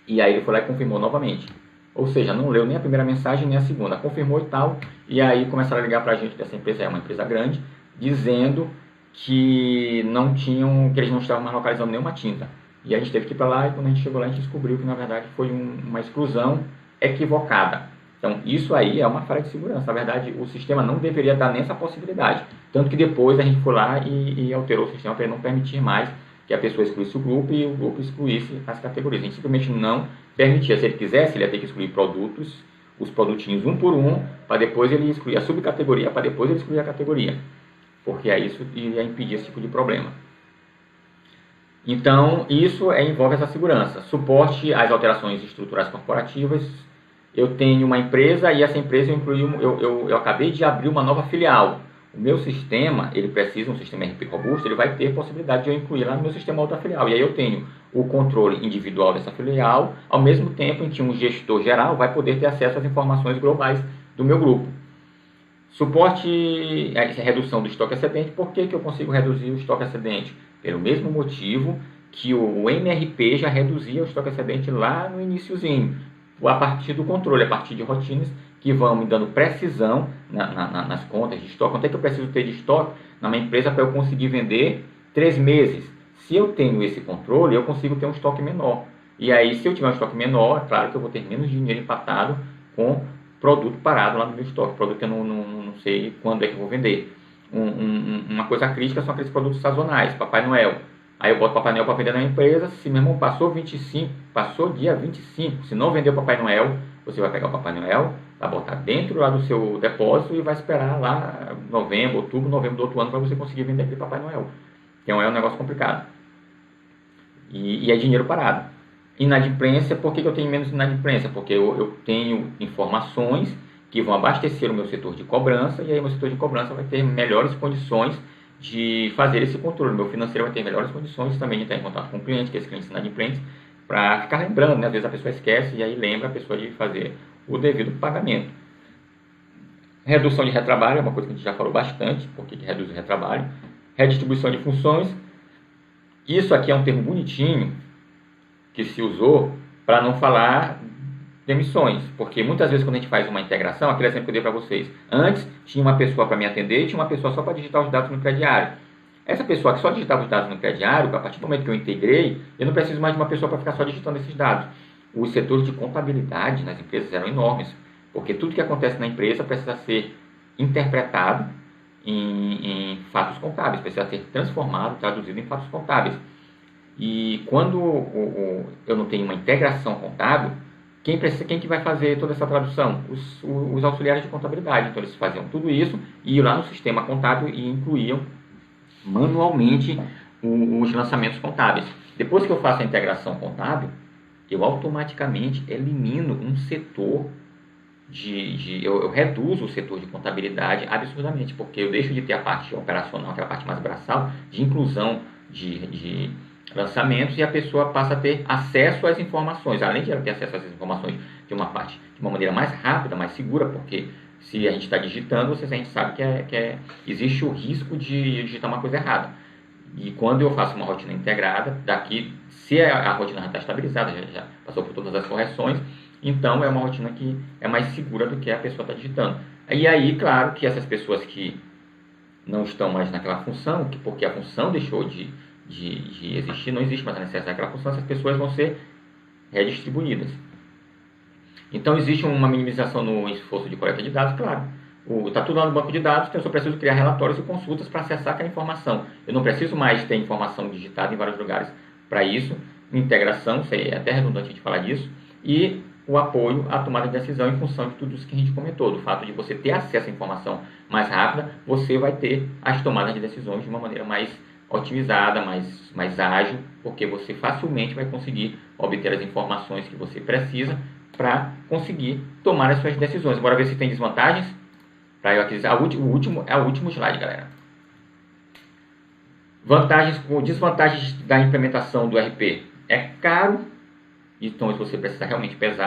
E aí ele foi lá e confirmou novamente. Ou seja, não leu nem a primeira mensagem nem a segunda, confirmou e tal, e aí começaram a ligar para a gente dessa empresa, é uma empresa grande, dizendo que que eles não estavam mais localizando nenhuma tinta. E a gente teve que ir para lá, e quando a gente chegou lá, a gente descobriu que na verdade foi uma exclusão equivocada. Então isso aí é uma falha de segurança. Na verdade, o sistema não deveria dar nessa possibilidade. Tanto que depois a gente foi lá e alterou o sistema para ele não permitir mais que a pessoa excluísse o grupo e o grupo excluísse as categorias. A gente simplesmente não permitia. Se ele quisesse, ele ia ter que excluir produtos, os produtinhos um por um, para depois ele excluir a subcategoria, para depois ele excluir a categoria. Porque aí isso ia impedir esse tipo de problema. Então, isso envolve essa segurança. Suporte às alterações estruturais corporativas. Eu tenho uma empresa e essa empresa eu acabei de abrir uma nova filial. O meu sistema, ele precisa, um sistema RP robusto, ele vai ter possibilidade de eu incluir lá no meu sistema outra filial. E aí eu tenho o controle individual dessa filial, ao mesmo tempo em que um gestor geral vai poder ter acesso às informações globais do meu grupo. Suporte, redução do estoque excedente. Por que eu consigo reduzir o estoque excedente? Pelo mesmo motivo que o MRP já reduzia o estoque excedente lá no iniciozinho, a partir do controle, a partir de rotinas que vão me dando precisão nas contas de estoque. Quanto é que eu preciso ter de estoque na minha empresa para eu conseguir vender 3 meses? Se eu tenho esse controle, eu consigo ter um estoque menor. E aí, se eu tiver um estoque menor, é claro que eu vou ter menos dinheiro empatado com produto parado lá no meu estoque, produto que eu não sei quando é que eu vou vender. Uma coisa crítica são aqueles produtos sazonais, Papai Noel. Aí eu boto Papai Noel para vender na empresa. Se meu irmão passou dia 25, se não vender o Papai Noel, você vai pegar o Papai Noel, vai botar dentro lá do seu depósito e vai esperar lá novembro do outro ano para você conseguir vender aquele Papai Noel. Então é um negócio complicado. E é dinheiro parado. Inadimplência, por que eu tenho menos inadimplência? Porque eu tenho informações que vão abastecer o meu setor de cobrança, e aí o meu setor de cobrança vai ter melhores condições de fazer esse controle. O meu financeiro vai ter melhores condições também de estar em contato com o cliente, que é esse cliente inadimplente, para ficar lembrando, né? Às vezes a pessoa esquece e aí lembra a pessoa de fazer o devido pagamento. Redução de retrabalho é uma coisa que a gente já falou bastante, porque reduz o retrabalho. Redistribuição de funções. Isso aqui é um termo bonitinho que se usou para não falar demissões, porque muitas vezes quando a gente faz uma integração, aquele exemplo que eu dei para vocês, antes tinha uma pessoa para me atender e tinha uma pessoa só para digitar os dados no crediário. Essa pessoa que só digitava os dados no crediário, a partir do momento que eu integrei, eu não preciso mais de uma pessoa para ficar só digitando esses dados. Os setores de contabilidade nas empresas eram enormes, porque tudo que acontece na empresa precisa ser interpretado em fatos contábeis, precisa ser transformado, traduzido em fatos contábeis. E quando eu não tenho uma integração contábil, quem que vai fazer toda essa tradução? Os auxiliares de contabilidade. Então eles faziam tudo isso, iam lá no sistema contábil e incluíam manualmente os lançamentos contábeis. Depois que eu faço a integração contábil, eu automaticamente elimino um setor eu reduzo o setor de contabilidade absurdamente, porque eu deixo de ter a parte operacional, aquela parte mais braçal, de inclusão de lançamentos, e a pessoa passa a ter acesso às informações, além de ela ter acesso às informações de uma maneira mais rápida, mais segura, porque se a gente está digitando, a gente sabe que existe o risco de digitar uma coisa errada. E quando eu faço uma rotina integrada, se a rotina já está estabilizada, já passou por todas as correções, então é uma rotina que é mais segura do que a pessoa está digitando. E aí, claro que essas pessoas que não estão mais naquela função, porque a função deixou de existir, não existe mais a necessidade daquela função, essas pessoas vão ser redistribuídas. Então existe uma minimização no esforço de coleta de dados, claro. Está tudo lá no banco de dados, então eu só preciso criar relatórios e consultas para acessar aquela informação. Eu não preciso mais ter informação digitada em vários lugares. Para isso, integração, é até redundante de falar disso, e o apoio à tomada de decisão em função de tudo isso que a gente comentou, do fato de você ter acesso à informação mais rápida, você vai ter as tomadas de decisões de uma maneira mais otimizada, mais ágil, porque você facilmente vai conseguir obter as informações que você precisa para conseguir tomar as suas decisões. Bora ver se tem desvantagens. para eu aquisição. O último slide, galera. Vantagens ou desvantagens da implementação do ERP. É caro, então você precisa realmente pesar.